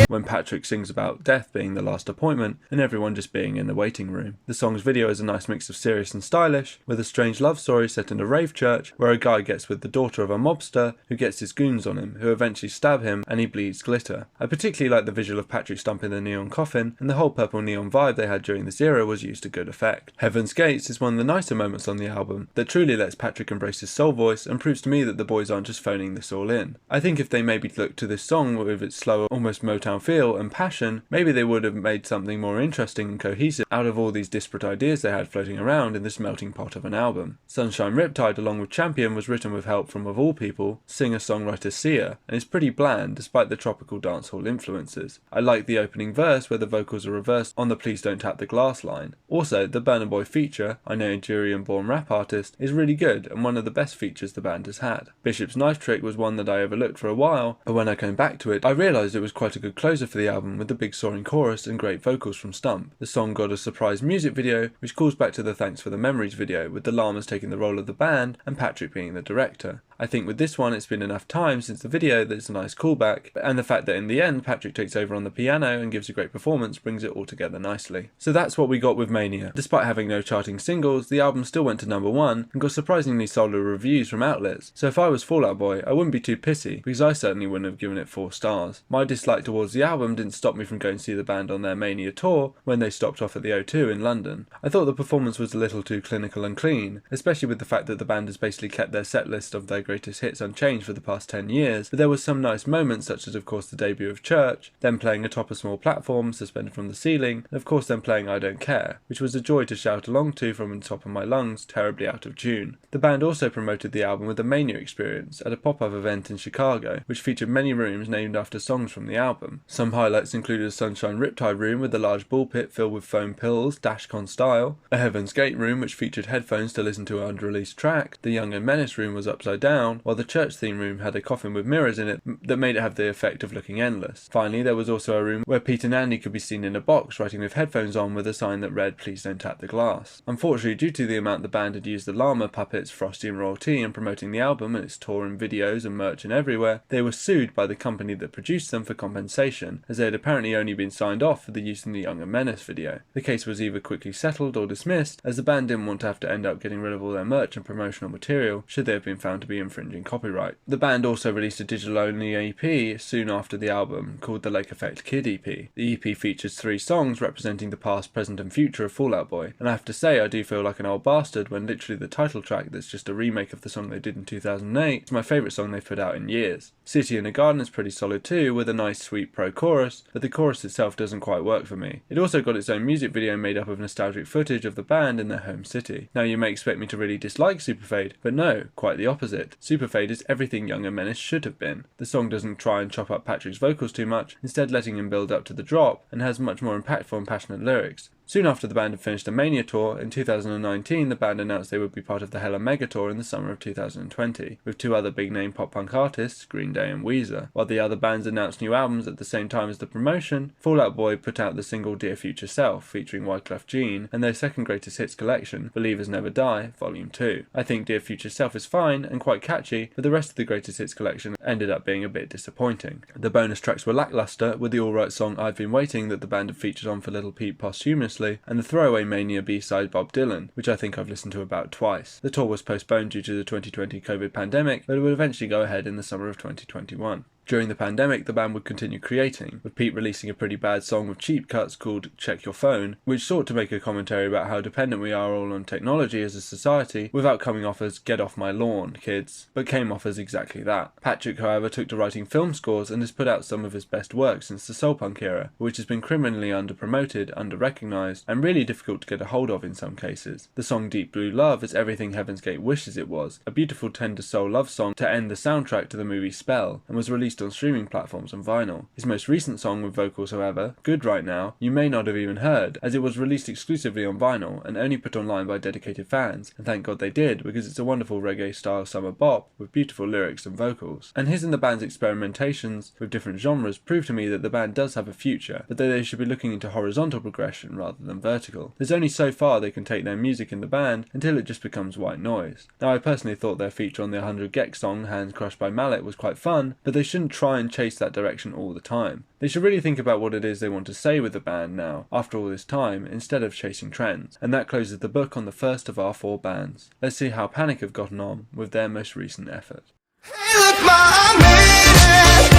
when Patrick sings about death being the last appointment and everyone just being in the waiting room. The song's video is a nice mix of serious and stylish, with a strange love story set in a rave church where a guy gets with the daughter of a mobster who gets his goons on him, who eventually stab him and he bleeds glitter. I particularly like the visual of Patrick stumping the neon coffin, and the whole purple neon vibe they had during this era was used to good effect. Heaven's Gates is one of the nicer moments on the album that truly lets Patrick embrace his soul voice and proves to me that the boys aren't just phoning this all in. I think if they maybe looked to this song with its slower, almost Motown feel and passion, maybe they would have made something more interesting and cohesive out of all these disparate ideas they had floating around in this melting pot of an album. Sunshine Riptide along with Champion was written with help from, of all people, singer-songwriter Sia, and is pretty bland despite the tropical dancehall influences. I like the opening verse where the vocals are reversed on the Please Don't Tap the Glass line. Also, the Burna Boy feature, I Know a Nigerian-born rap artist, is really good and one of the best features the band has had. Bishop's Knife Trick was one that I overlooked for a while, but when I came back to it, I realised it was quite a good closer for the album with the big soaring chorus and great vocals from Stump. The song got a surprise music video, which calls back to the Thanks for the Memories video, with the llamas taking the role of the band and Patrick being the director. I think with this one it's been enough time since the video that it's a nice callback, and the fact that in the end Patrick takes over on the piano and gives a great performance brings it all together nicely. So that's what we got with Mania. Despite having no charting singles, the album still went to number 1 and got surprisingly solid reviews from outlets, so if I was Fall Out Boy I wouldn't be too pissy, because I certainly wouldn't have given it 4 stars. My dislike towards the album didn't stop me from going to see the band on their Mania tour when they stopped off at the O2 in London. I thought the performance was a little too clinical and clean, especially with the fact that the band has basically kept their set list of their greatest hits unchanged for the past 10 years, but there were some nice moments such as of course the debut of Church, them playing atop a small platform suspended from the ceiling, and of course them playing I Don't Care, which was a joy to shout along to from the top of my lungs, terribly out of tune. The band also promoted the album with the Mania Experience at a pop-up event in Chicago, which featured many rooms named after songs from the album. Some highlights included a Sunshine Riptide room with a large ball pit filled with foam pills, Dashcon style, a Heaven's Gate room which featured headphones to listen to an unreleased track, the Young and Menace room was upside down, while the Church theme room had a coffin with mirrors in it that made it have the effect of looking endless. Finally, there was also a room where Pete and Andy could be seen in a box writing with headphones on with a sign that read Please Don't Tap the Glass. Unfortunately, due to the amount the band had used the llama puppets Frosty and Royal T in promoting the album and its tour and videos and merch and everywhere, they were sued by the company that produced them for compensation, as they had apparently only been signed off for the use in the Young and Menace video. The case was either quickly settled or dismissed, as the band didn't want to have to end up getting rid of all their merch and promotional material should they have been found to be infringing copyright. The band also released a digital-only EP soon after the album, called the Lake Effect Kid EP. The EP features 3 songs representing the past, present and future of Fall Out Boy, and I have to say I do feel like an old bastard when literally the title track that's just a remake of the song they did in 2008 is my favourite song they've put out in years. City in a Garden is pretty solid too, with a nice sweet pro-chorus, but the chorus itself doesn't quite work for me. It also got its own music video made up of nostalgic footage of the band in their home city. Now you may expect me to really dislike Superfade, but no, quite the opposite. Superfade is everything Young and Menace should have been. The song doesn't try and chop up Patrick's vocals too much, instead letting him build up to the drop, and has much more impactful and passionate lyrics. Soon after the band had finished the Mania tour, in 2019 the band announced they would be part of the Hella Mega Tour in the summer of 2020, with two other big-name pop-punk artists, Green Day and Weezer. While the other bands announced new albums at the same time as the promotion, Fall Out Boy put out the single Dear Future Self, featuring Wyclef Jean, and their second greatest hits collection, Believers Never Die, Volume 2. I think Dear Future Self is fine and quite catchy, but the rest of the greatest hits collection ended up being a bit disappointing. The bonus tracks were lackluster, with the alright song I've Been Waiting that the band had featured on for Little Peep posthumously, and the throwaway Mania B-side Bob Dylan, which I think I've listened to about twice. The tour was postponed due to the 2020 COVID pandemic, but it would eventually go ahead in the summer of 2021. During the pandemic, the band would continue creating, with Pete releasing a pretty bad song with cheap cuts called Check Your Phone, which sought to make a commentary about how dependent we are all on technology as a society, without coming off as "get off my lawn, kids," but came off as exactly that. Patrick, however, took to writing film scores and has put out some of his best work since the soul punk era, which has been criminally under-promoted, under-recognised, and really difficult to get a hold of in some cases. The song Deep Blue Love is everything Heaven's Gate wishes it was, a beautiful tender soul love song to end the soundtrack to the movie Spell, and was released on streaming platforms and vinyl. His most recent song with vocals, however, Good Right Now, you may not have even heard, as it was released exclusively on vinyl and only put online by dedicated fans, and thank God they did, because it's a wonderful reggae-style summer bop with beautiful lyrics and vocals. And his and the band's experimentations with different genres prove to me that the band does have a future, but that they should be looking into horizontal progression rather than vertical. There's only so far they can take their music in the band until it just becomes white noise. Now, I personally thought their feature on the 100 Gex song, Hands Crushed by Mallet, was quite fun, but they shouldn't try and chase that direction all the time. They should really think about what it is they want to say with the band now, after all this time, instead of chasing trends. And that closes the book on the first of our four bands. Let's see how Panic have gotten on with their most recent effort. Hey, look, Ma, I made it.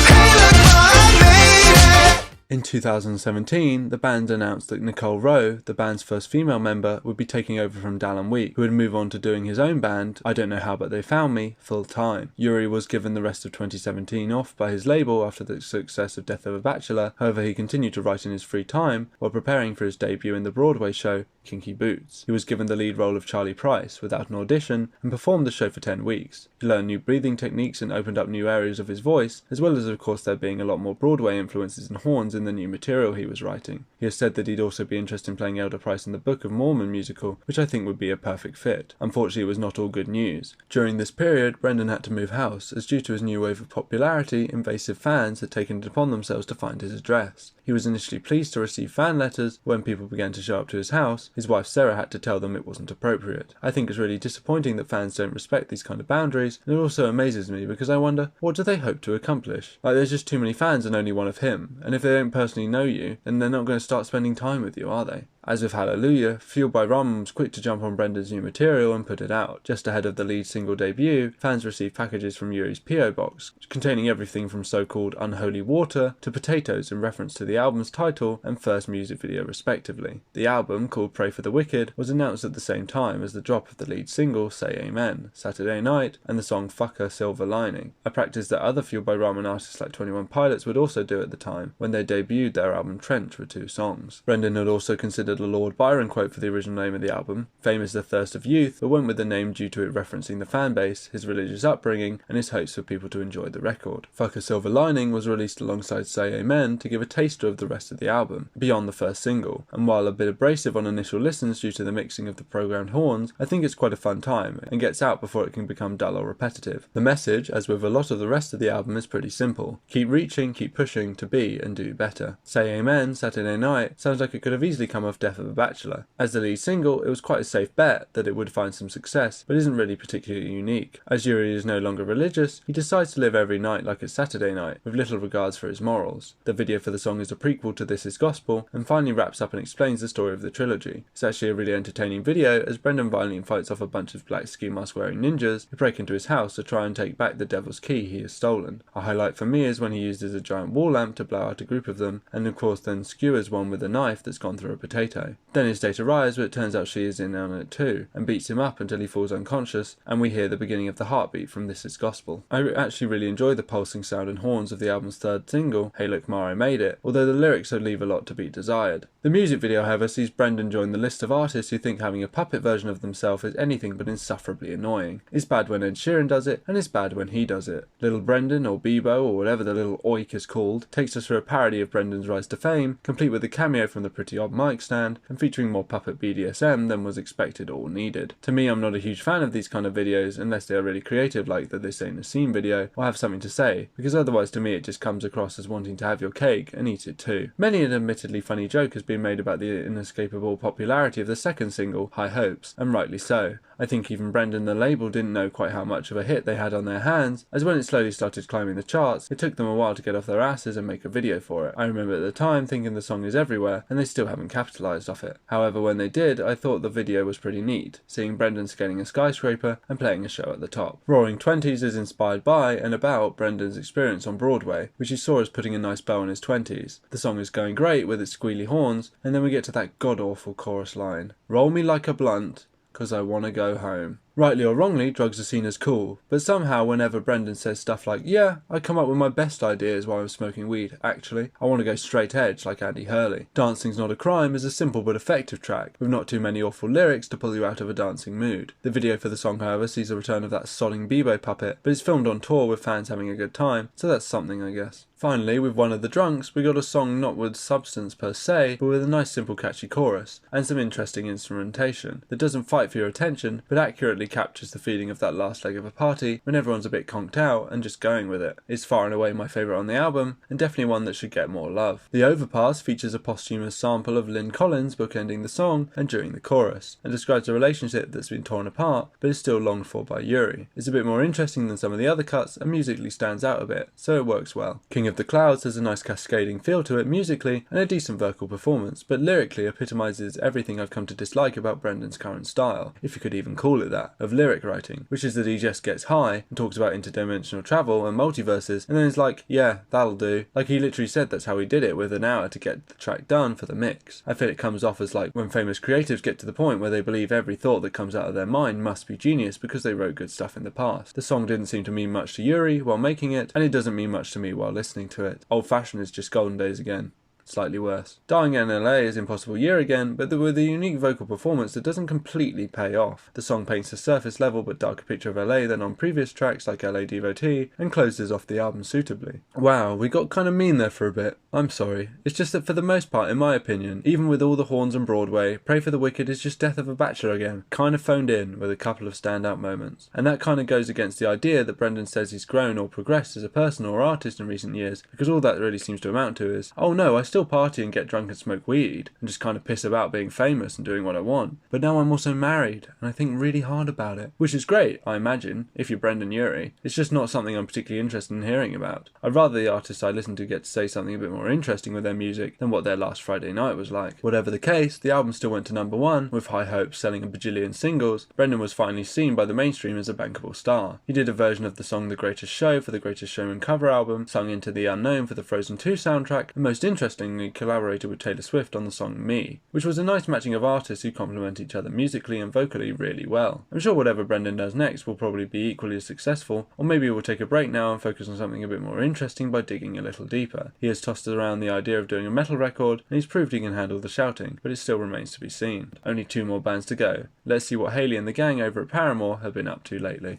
Hey, look, Ma, I made it. In 2017, the band announced that Nicole Rowe, the band's first female member, would be taking over from Dallin Week, who would move on to doing his own band, I Don't Know How But They Found Me, full time. Yuri was given the rest of 2017 off by his label after the success of Death of a Bachelor, however he continued to write in his free time while preparing for his debut in the Broadway show Kinky Boots. He was given the lead role of Charlie Price without an audition and performed the show for 10 weeks. He learned new breathing techniques and opened up new areas of his voice, as well as of course there being a lot more Broadway influences and horns in the new material he was writing. He has said that he'd also be interested in playing Elder Price in the Book of Mormon musical, which I think would be a perfect fit. Unfortunately, it was not all good news. During this period, Brendan had to move house, as due to his new wave of popularity, invasive fans had taken it upon themselves to find his address. He was initially pleased to receive fan letters, but when people began to show up to his house, his wife Sarah had to tell them it wasn't appropriate. I think it's really disappointing that fans don't respect these kind of boundaries, and it also amazes me because I wonder, what do they hope to accomplish? Like, there's just too many fans and only one of him, and if they don't personally know you, then they're not going to start spending time with you, are they? As with Hallelujah, Fueled by Rum was quick to jump on Brendan's new material and put it out. Just ahead of the lead single debut, fans received packages from Yuri's P.O. box, containing everything from so-called unholy water to potatoes in reference to the album's title and first music video respectively. The album, called Pray for the Wicked, was announced at the same time as the drop of the lead single, Say Amen, Saturday Night, and the song Fucker Silver Lining, a practice that other Fueled by Rum and artists like 21 Pilots would also do at the time, when they debuted their album Trench with 2 songs. Brendan had also considered a Lord Byron quote for the original name of the album, Fame is the Thirst of Youth, but went with the name due to it referencing the fan base, his religious upbringing, and his hopes for people to enjoy the record. Fuck a Silver Lining was released alongside Say Amen to give a taster of the rest of the album, beyond the first single, and while a bit abrasive on initial listens due to the mixing of the programmed horns, I think it's quite a fun time, and gets out before it can become dull or repetitive. The message, as with a lot of the rest of the album, is pretty simple. Keep reaching, keep pushing to be and do better. Say Amen, Saturday Night sounds like it could have easily come off Death of a Bachelor. As the lead single, it was quite a safe bet that it would find some success, but isn't really particularly unique. As Yuri is no longer religious, he decides to live every night like it's Saturday night, with little regards for his morals. The video for the song is a prequel to This Is Gospel, and finally wraps up and explains the story of the trilogy. It's actually a really entertaining video, as Brendan violently fights off a bunch of black ski mask wearing ninjas who break into his house to try and take back the devil's key he has stolen. A highlight for me is when he uses a giant wall lamp to blow out a group of them, and of course then skewers one with a knife that's gone through a potato. photo. Then his date arrives, but it turns out she is in on it too, and beats him up until he falls unconscious, and we hear the beginning of the heartbeat from This Is Gospel. I actually really enjoy the pulsing sound and horns of the album's third single, Hey Look Ma, I Made It, although the lyrics would leave a lot to be desired. The music video, however, sees Brendan join the list of artists who think having a puppet version of themselves is anything but insufferably annoying. It's bad when Ed Sheeran does it, and it's bad when he does it. Little Brendan, or Bebo, or whatever the little oik is called, takes us through a parody of Brendan's rise to fame, complete with a cameo from the Pretty Odd mic stand, and featuring more puppet BDSM than was expected or needed. To me, I'm not a huge fan of these kind of videos unless they are really creative, like the This Ain't a Scene video, or have something to say, because otherwise to me it just comes across as wanting to have your cake and eat it too. Many an admittedly funny joke has been made about the inescapable popularity of the second single, High Hopes, and rightly so. I think even Brendan and the label didn't know quite how much of a hit they had on their hands, as when it slowly started climbing the charts, it took them a while to get off their asses and make a video for it. I remember at the time thinking the song is everywhere, and they still haven't capitalised off it. However, when they did, I thought the video was pretty neat, seeing Brendan scaling a skyscraper and playing a show at the top. Roaring Twenties is inspired by and about Brendan's experience on Broadway, which he saw as putting a nice bow on his 20s. The song is going great with its squealy horns, and then we get to that god-awful chorus line. Roll me like a blunt, 'cause I wanna go home. Rightly or wrongly, drugs are seen as cool, but somehow whenever Brendan says stuff like, yeah, I come up with my best ideas while I'm smoking weed, actually, I want to go straight edge like Andy Hurley. Dancing's Not a Crime is a simple but effective track, with not too many awful lyrics to pull you out of a dancing mood. The video for the song, however, sees the return of that sodding Bebo puppet, but it's filmed on tour with fans having a good time, so that's something, I guess. Finally, with One of the Drunks, we got a song not with substance per se, but with a nice simple catchy chorus, and some interesting instrumentation, that doesn't fight for your attention, but accurately captures the feeling of that last leg of a party when everyone's a bit conked out and just going with it. It's far and away my favourite on the album, and definitely one that should get more love. The Overpass features a posthumous sample of Lynn Collins bookending the song and during the chorus, and describes a relationship that's been torn apart, but is still longed for by Yuri. It's a bit more interesting than some of the other cuts, and musically stands out a bit, so it works well. King of the Clouds has a nice cascading feel to it musically, and a decent vocal performance, but lyrically epitomises everything I've come to dislike about Brendan's current style, if you could even call it that, of lyric writing, which is that he just gets high and talks about interdimensional travel and multiverses, and then is like, yeah, that'll do. Like he literally said that's how he did it with an hour to get the track done for the mix. I feel it comes off as like when famous creatives get to the point where they believe every thought that comes out of their mind must be genius because they wrote good stuff in the past. The song didn't seem to mean much to Yuri while making it, and it doesn't mean much to me while listening to it. Old Fashioned is just golden days again. Slightly worse. Dying in LA is Impossible Year again, but with a unique vocal performance that doesn't completely pay off. The song paints a surface level but darker picture of LA than on previous tracks like LA Devotee, and closes off the album suitably. Wow, we got kind of mean there for a bit. I'm sorry. It's just that for the most part, in my opinion, even with all the horns on Broadway, Pray for the Wicked is just Death of a Bachelor again. Kind of phoned in with a couple of standout moments. And that kind of goes against the idea that Brendan says he's grown or progressed as a person or artist in recent years, because all that really seems to amount to is, oh no, I still party and get drunk and smoke weed and just kind of piss about being famous and doing what I want, but now I'm also married and I think really hard about it, which is great, I imagine, if you're Brendan Urie. It's just not something I'm particularly interested in hearing about. I'd rather the artists I listen to get to say something a bit more interesting with their music than what their last Friday night was like. Whatever the case, the album still went to number 1 with High Hopes selling a bajillion singles. Brendan was finally seen by the mainstream as a bankable star. He did a version of the song The Greatest Show for the Greatest Showman cover album, sung Into the Unknown for the Frozen 2 soundtrack, and most interestingly collaborated with Taylor Swift on the song Me, which was a nice matching of artists who complement each other musically and vocally really well. I'm sure whatever Brendan does next will probably be equally as successful, or maybe we'll take a break now and focus on something a bit more interesting by digging a little deeper. He has tossed around the idea of doing a metal record, and he's proved he can handle the shouting, but it still remains to be seen. Only 2 more bands to go. Let's see what Hayley and the gang over at Paramore have been up to lately.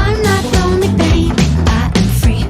I'm not lonely, babe. I am free.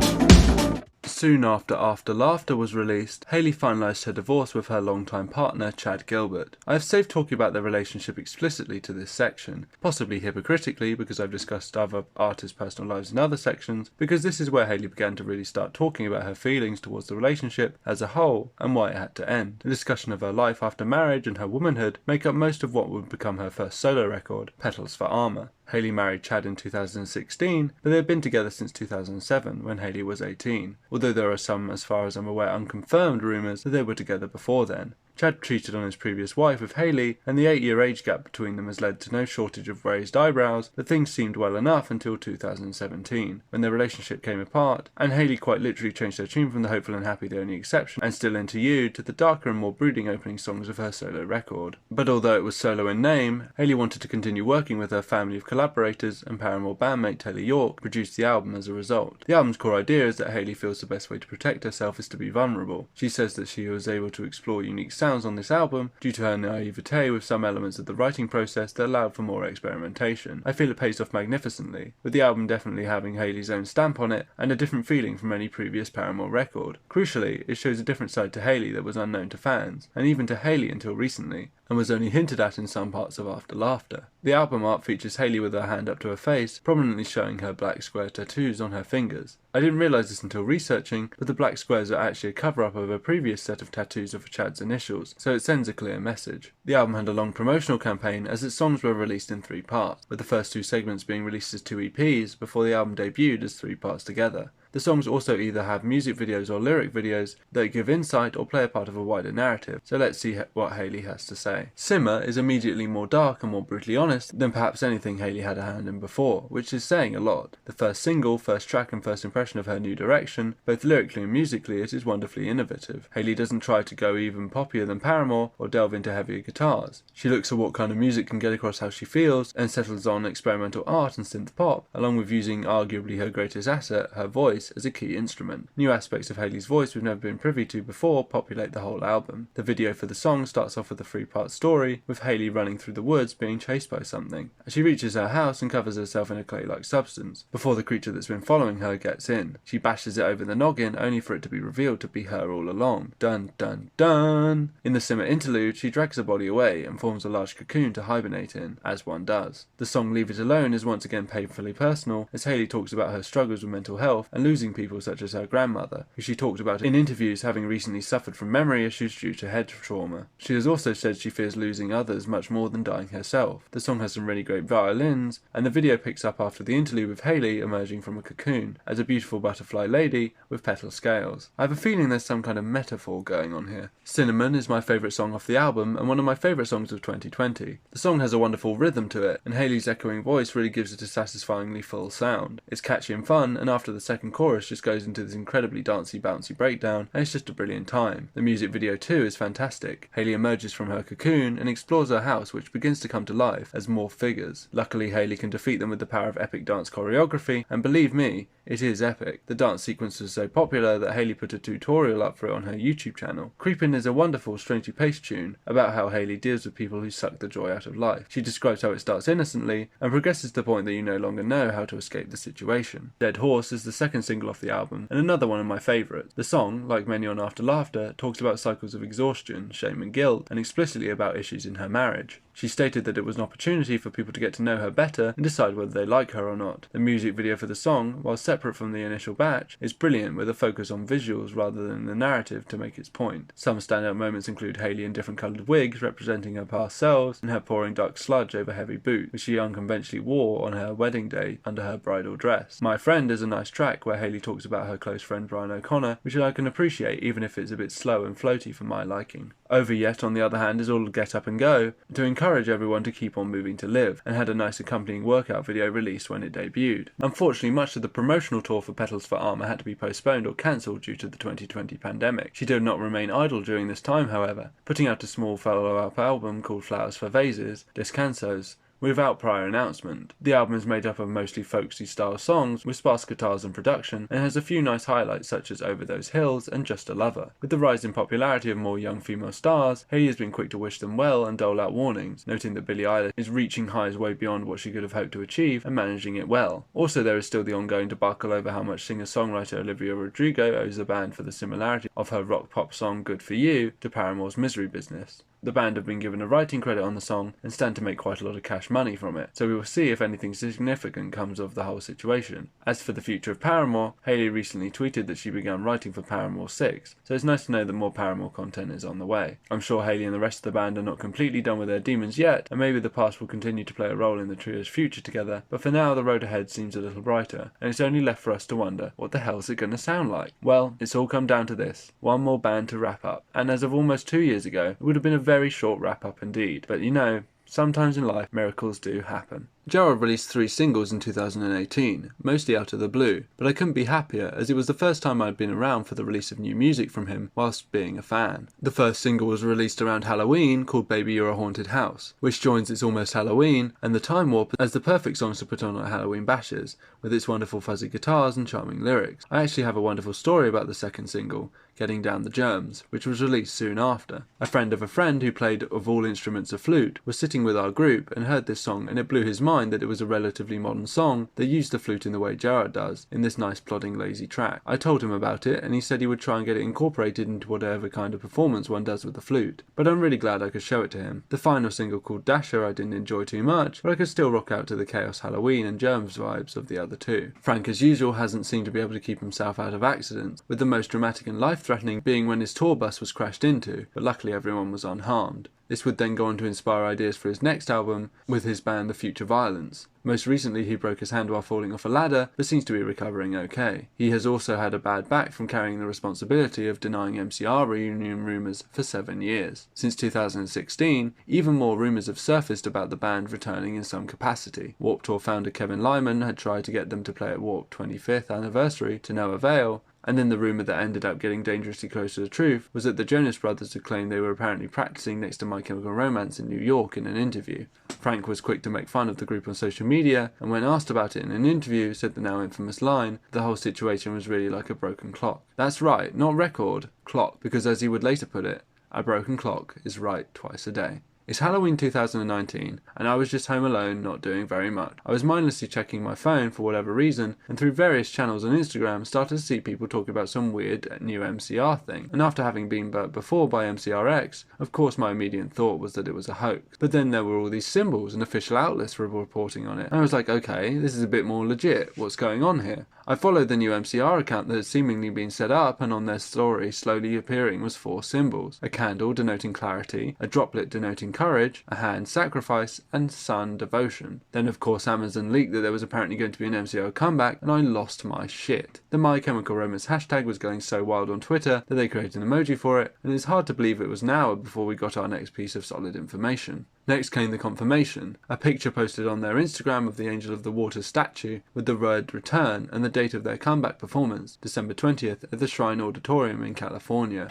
Soon after After Laughter was released, Hayley finalised her divorce with her longtime partner, Chad Gilbert. I have saved talking about their relationship explicitly to this section, possibly hypocritically because I've discussed other artists' personal lives in other sections, because this is where Hayley began to really start talking about her feelings towards the relationship as a whole and why it had to end. The discussion of her life after marriage and her womanhood make up most of what would become her first solo record, Petals For Armor. Hayley married Chad in 2016, but they had been together since 2007, when Hayley was 18, although there are some, as far as I'm aware, unconfirmed rumours that they were together before then. Chad cheated on his previous wife with Hayley, and the 8-year age gap between them has led to no shortage of raised eyebrows, but things seemed well enough until 2017, when their relationship came apart, and Hayley quite literally changed her tune from the hopeful and happy the only exception, and Still Into You, to the darker and more brooding opening songs of her solo record. But although it was solo in name, Hayley wanted to continue working with her family of collaborators, and Paramore bandmate Taylor York produced the album as a result. The album's core idea is that Hayley feels the best way to protect herself is to be vulnerable. She says that she was able to explore unique sounds on this album due to her naivete with some elements of the writing process that allowed for more experimentation. I feel it pays off magnificently, with the album definitely having Hayley's own stamp on it and a different feeling from any previous Paramore record. Crucially, it shows a different side to Hayley that was unknown to fans, and even to Hayley until recently, and was only hinted at in some parts of After Laughter. The album art features Hayley with her hand up to her face, prominently showing her black square tattoos on her fingers. I didn't realise this until researching, but the black squares are actually a cover-up of a previous set of tattoos of Chad's initials, so it sends a clear message. The album had a long promotional campaign as its songs were released in 3 parts, with the first 2 segments being released as 2 EPs before the album debuted as 3 parts together. The songs also either have music videos or lyric videos that give insight or play a part of a wider narrative, so let's see what Hayley has to say. Simmer is immediately more dark and more brutally honest than perhaps anything Hayley had a hand in before, which is saying a lot. The first single, first track and first impression of her new direction, both lyrically and musically, it is wonderfully innovative. Hayley doesn't try to go even poppier than Paramore or delve into heavier guitars. She looks at what kind of music can get across how she feels and settles on experimental art and synth pop, along with using arguably her greatest asset, her voice, as a key instrument. New aspects of Hayley's voice we've never been privy to before populate the whole album. The video for the song starts off with a 3-part story, with Hayley running through the woods being chased by something. She reaches her house and covers herself in a clay-like substance, before the creature that's been following her gets in. She bashes it over the noggin, only for it to be revealed to be her all along. Dun dun dun! In the Simmer interlude, she drags her body away and forms a large cocoon to hibernate in, as one does. The song Leave It Alone is once again painfully personal, as Hayley talks about her struggles with mental health and losing people such as her grandmother, who she talked about in interviews having recently suffered from memory issues due to head trauma. She has also said she fears losing others much more than dying herself. The song has some really great violins, and the video picks up after the interlude with Hayley emerging from a cocoon as a beautiful butterfly lady with petal scales. I have a feeling there's some kind of metaphor going on here. Cinnamon is my favourite song off the album and one of my favourite songs of 2020. The song has a wonderful rhythm to it, and Hayley's echoing voice really gives it a satisfyingly full sound. It's catchy and fun, and after the second chorus just goes into this incredibly dancey bouncy breakdown, and it's just a brilliant time. The music video too is fantastic. Hayley emerges from her cocoon and explores her house, which begins to come to life as more figures. Luckily, Hayley can defeat them with the power of epic dance choreography, and believe me, it is epic. The dance sequence was so popular that Hayley put a tutorial up for it on her YouTube channel. Creepin' is a wonderful, strangely paced tune about how Hayley deals with people who suck the joy out of life. She describes how it starts innocently and progresses to the point that you no longer know how to escape the situation. Dead Horse is the second single off the album, and another one of my favourites. The song, like many on After Laughter, talks about cycles of exhaustion, shame and guilt, and explicitly about issues in her marriage. She stated that it was an opportunity for people to get to know her better and decide whether they like her or not. The music video for the song, while separate from the initial batch, is brilliant with a focus on visuals rather than the narrative to make its point. Some standout moments include Hayley in different coloured wigs representing her past selves, and her pouring dark sludge over heavy boots, which she unconventionally wore on her wedding day under her bridal dress. My Friend is a nice track where Hayley talks about her close friend Brian O'Connor, which I can appreciate even if it's a bit slow and floaty for my liking. Over Yet, on the other hand, is all Get Up and Go, to encourage everyone to keep on moving to live, and had a nice accompanying workout video released when it debuted. Unfortunately, much of the promotional tour for Petals For Armor had to be postponed or cancelled due to the 2020 pandemic. She did not remain idle during this time, however, putting out a small follow-up album called Flowers for Vases, Descansos, without prior announcement. The album is made up of mostly folksy style songs with sparse guitars and production, and has a few nice highlights such as Over Those Hills and Just a Lover. With the rise in popularity of more young female stars, Hayley has been quick to wish them well and dole out warnings, noting that Billie Eilish is reaching highs way beyond what she could have hoped to achieve and managing it well. Also, there is still the ongoing debacle over how much singer-songwriter Olivia Rodrigo owes the band for the similarity of her rock-pop song Good For You to Paramore's Misery Business. The band have been given a writing credit on the song and stand to make quite a lot of cash money from it, so we will see if anything significant comes of the whole situation. As for the future of Paramore, Hayley recently tweeted that she began writing for Paramore 6, so it's nice to know that more Paramore content is on the way. I'm sure Hayley and the rest of the band are not completely done with their demons yet, and maybe the past will continue to play a role in the trio's future together, but for now the road ahead seems a little brighter, and it's only left for us to wonder, what the hell is it going to sound like? Well, it's all come down to this. One more band to wrap up, and as of almost 2 years ago, it would have been a very short wrap up indeed, but you know, sometimes in life, miracles do happen. Gerald released 3 singles in 2018, mostly out of the blue, but I couldn't be happier as it was the first time I'd been around for the release of new music from him whilst being a fan. The first single was released around Halloween called Baby You're a Haunted House, which joins It's Almost Halloween and The Time Warp as the perfect songs to put on at Halloween bashes, with its wonderful fuzzy guitars and charming lyrics. I actually have a wonderful story about the second single, Getting Down the Germs, which was released soon after. A friend of a friend who played of all instruments a flute was sitting with our group and heard this song, and it blew his mind that it was a relatively modern song that used the flute in the way Gerard does, in this nice plodding lazy track. I told him about it and he said he would try and get it incorporated into whatever kind of performance one does with the flute, but I'm really glad I could show it to him. The final single called Dasher I didn't enjoy too much, but I could still rock out to the Chaos Halloween and Germs vibes of the other two. Frank as usual hasn't seemed to be able to keep himself out of accidents, with the most dramatic and life-threatening being when his tour bus was crashed into, but luckily everyone was unharmed. This would then go on to inspire ideas for his next album with his band The Future Violence. Most recently he broke his hand while falling off a ladder, but seems to be recovering okay. He has also had a bad back from carrying the responsibility of denying MCR reunion rumours for 7 years. Since 2016, even more rumours have surfaced about the band returning in some capacity. Warped Tour founder Kevin Lyman had tried to get them to play at Warped 25th anniversary to no avail, and then the rumour that ended up getting dangerously close to the truth was that the Jonas Brothers had claimed they were apparently practising next to My Chemical Romance in New York in an interview. Frank was quick to make fun of the group on social media, and when asked about it in an interview, said the now infamous line, the whole situation was really like a broken clock. That's right, not record, clock, because as he would later put it, a broken clock is right twice a day. It's Halloween 2019, and I was just home alone, not doing very much. I was mindlessly checking my phone for whatever reason, and through various channels on Instagram started to see people talking about some weird new MCR thing. And after having been burnt before by MCRX, of course my immediate thought was that it was a hoax. But then there were all these symbols and official outlets were reporting on it. And I was like, okay, this is a bit more legit. What's going on here? I followed the new MCR account that had seemingly been set up, and on their story slowly appearing was 4 symbols. A candle denoting clarity, a droplet denoting courage, a hand sacrifice, and sun devotion. Then of course Amazon leaked that there was apparently going to be an MCR comeback, and I lost my shit. The My Chemical Romance hashtag was going so wild on Twitter that they created an emoji for it, and it's hard to believe it was an hour before we got our next piece of solid information. Next came the confirmation, a picture posted on their Instagram of the Angel of the Water statue with the word return and the date of their comeback performance, December 20th at the Shrine Auditorium in California.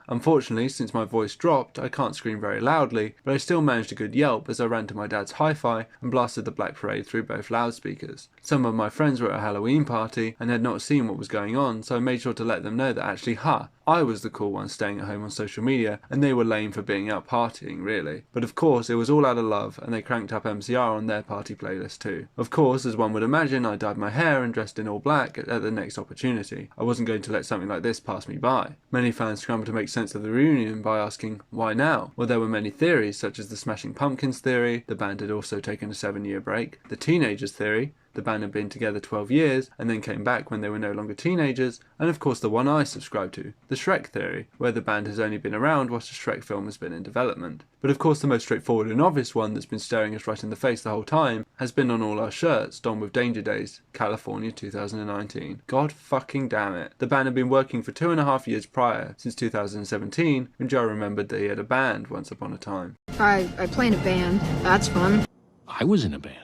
Unfortunately, since my voice dropped, I can't scream very loudly, but I still managed a good yelp as I ran to my dad's hi-fi and blasted the Black Parade through both loudspeakers. Some of my friends were at a Halloween party and had not seen what was going on, so I made sure to let them know that actually, I was the cool one staying at home on social media, and they were lame for being out partying, really. But of course, it was all out of love, and they cranked up MCR on their party playlist too. Of course, as one would imagine, I dyed my hair and dressed in all black at the next opportunity. I wasn't going to let something like this pass me by. Many fans scrambled to make sense of the reunion by asking, why now? Well, there were many theories, such as the Smashing Pumpkins theory, the band had also taken a 7-year break, the Teenagers theory, the band had been together 12 years and then came back when they were no longer teenagers, and of course the one I subscribe to, the Shrek theory, where the band has only been around whilst a Shrek film has been in development. But of course the most straightforward and obvious one that's been staring us right in the face the whole time has been on all our shirts, donned with Danger Days, California 2019. God fucking damn it. The band had been working for 2.5 years prior, since 2017, when Joe remembered that he had a band once upon a time. I play in a band. That's fun. I was in a band.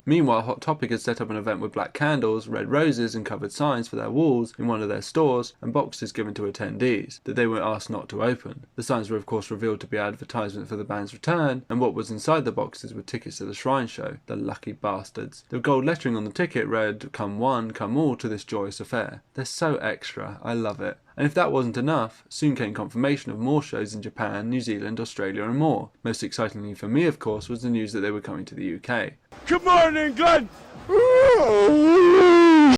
Meanwhile, Hot Topic had set up an event with black candles, red roses and covered signs for their walls in one of their stores and boxes given to attendees that they were asked not to open. The signs were of course revealed to be advertisement for the band's return, and what was inside the boxes were tickets to the Shrine show. The lucky bastards. The gold lettering on the ticket read, "Come one, come all to this joyous affair." They're so extra, I love it. And if that wasn't enough, soon came confirmation of more shows in Japan, New Zealand, Australia and more. Most excitingly for me, of course, was the news that they were coming to the UK. Come on, England!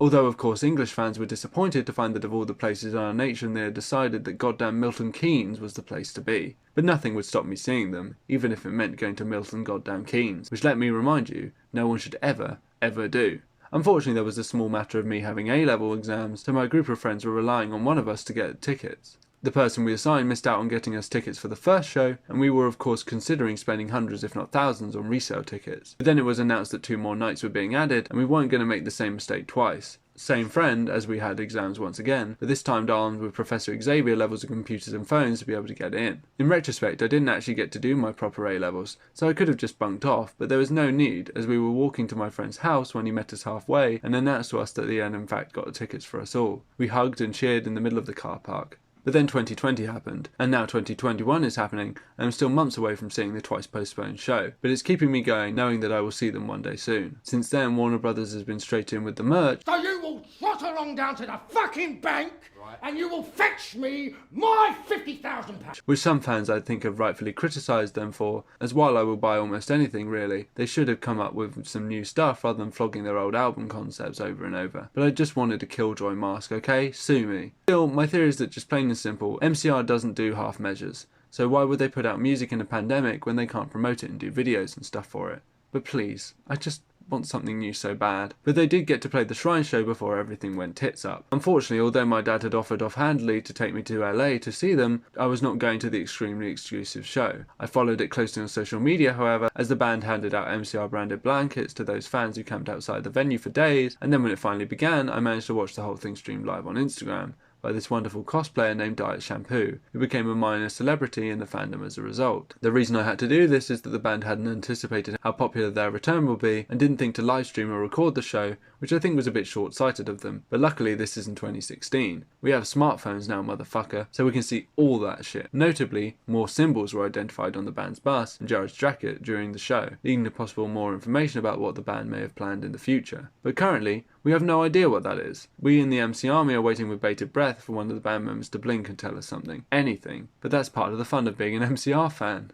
Although of course English fans were disappointed to find that of all the places in our nation they had decided that goddamn Milton Keynes was the place to be. But nothing would stop me seeing them, even if it meant going to Milton goddamn Keynes, which let me remind you, no one should ever do. Unfortunately there was a small matter of me having A-level exams, so my group of friends were relying on one of us to get tickets. The person we assigned missed out on getting us tickets for the first show, and we were of course considering spending hundreds if not thousands on resale tickets. But then it was announced that 2 more nights were being added, and we weren't going to make the same mistake twice. Same friend, as we had exams once again, but this time armed with Professor Xavier levels of computers and phones to be able to get in. In retrospect, I didn't actually get to do my proper A-levels, so I could have just bunked off, but there was no need, as we were walking to my friend's house when he met us halfway and announced to us that he had in fact got the tickets for us all. We hugged and cheered in the middle of the car park. But then 2020 happened, and now 2021 is happening, and I'm still months away from seeing the twice postponed show. But it's keeping me going, knowing that I will see them one day soon. Since then, Warner Brothers has been straight in with the merch. So you will trot along down to the fucking bank, and you will fetch me my £50,000. Which some fans I think have rightfully criticised them for, as while I will buy almost anything really, they should have come up with some new stuff rather than flogging their old album concepts over and over. But I just wanted a Killjoy mask, okay? Sue me. Still, my theory is that just plain and simple, MCR doesn't do half measures. So why would they put out music in a pandemic when they can't promote it and do videos and stuff for it? But please, I just want something new so bad. But they did get to play the Shrine show before everything went tits up. Unfortunately, although my dad had offered offhandedly to take me to LA to see them, I was not going to the extremely exclusive show. I followed it closely on social media, however, as the band handed out MCR branded blankets to those fans who camped outside the venue for days, and then when it finally began, I managed to watch the whole thing streamed live on Instagram by this wonderful cosplayer named Diet Shampoo, who became a minor celebrity in the fandom as a result. The reason I had to do this is that the band hadn't anticipated how popular their return will be, and didn't think to livestream or record the show, which I think was a bit short-sighted of them. But luckily this is in 2016. We have smartphones now, motherfucker, so we can see all that shit. Notably, more symbols were identified on the band's bus and Jared's jacket during the show, leading to possible more information about what the band may have planned in the future. But currently, we have no idea what that is. We in the MC Army are waiting with bated breath for one of the band members to blink and tell us something. Anything. But that's part of the fun of being an MCR fan.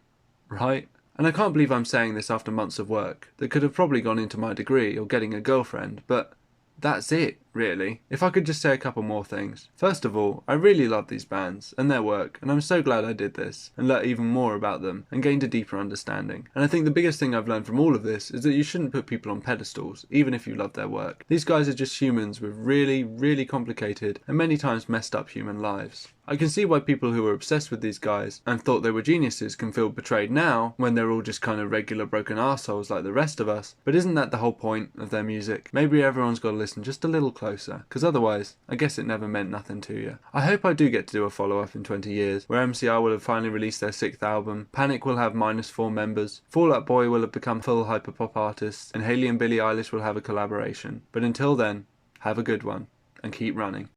Right? And I can't believe I'm saying this after months of work that could have probably gone into my degree or getting a girlfriend, but that's it, really. If I could just say a couple more things. First of all, I really love these bands and their work, and I'm so glad I did this and learnt even more about them and gained a deeper understanding. And I think the biggest thing I've learned from all of this is that you shouldn't put people on pedestals, even if you love their work. These guys are just humans with really, really complicated and many times messed up human lives. I can see why people who were obsessed with these guys and thought they were geniuses can feel betrayed now when they're all just kind of regular broken arseholes like the rest of us. But isn't that the whole point of their music? Maybe everyone's got to listen just a little closer, because otherwise, I guess it never meant nothing to you. I hope I do get to do a follow-up in 20 years, where MCR will have finally released their 6th album, Panic will have -4 members, Fall Out Boy will have become full hyperpop artists, and Hailey and Billie Eilish will have a collaboration. But until then, have a good one, and keep running.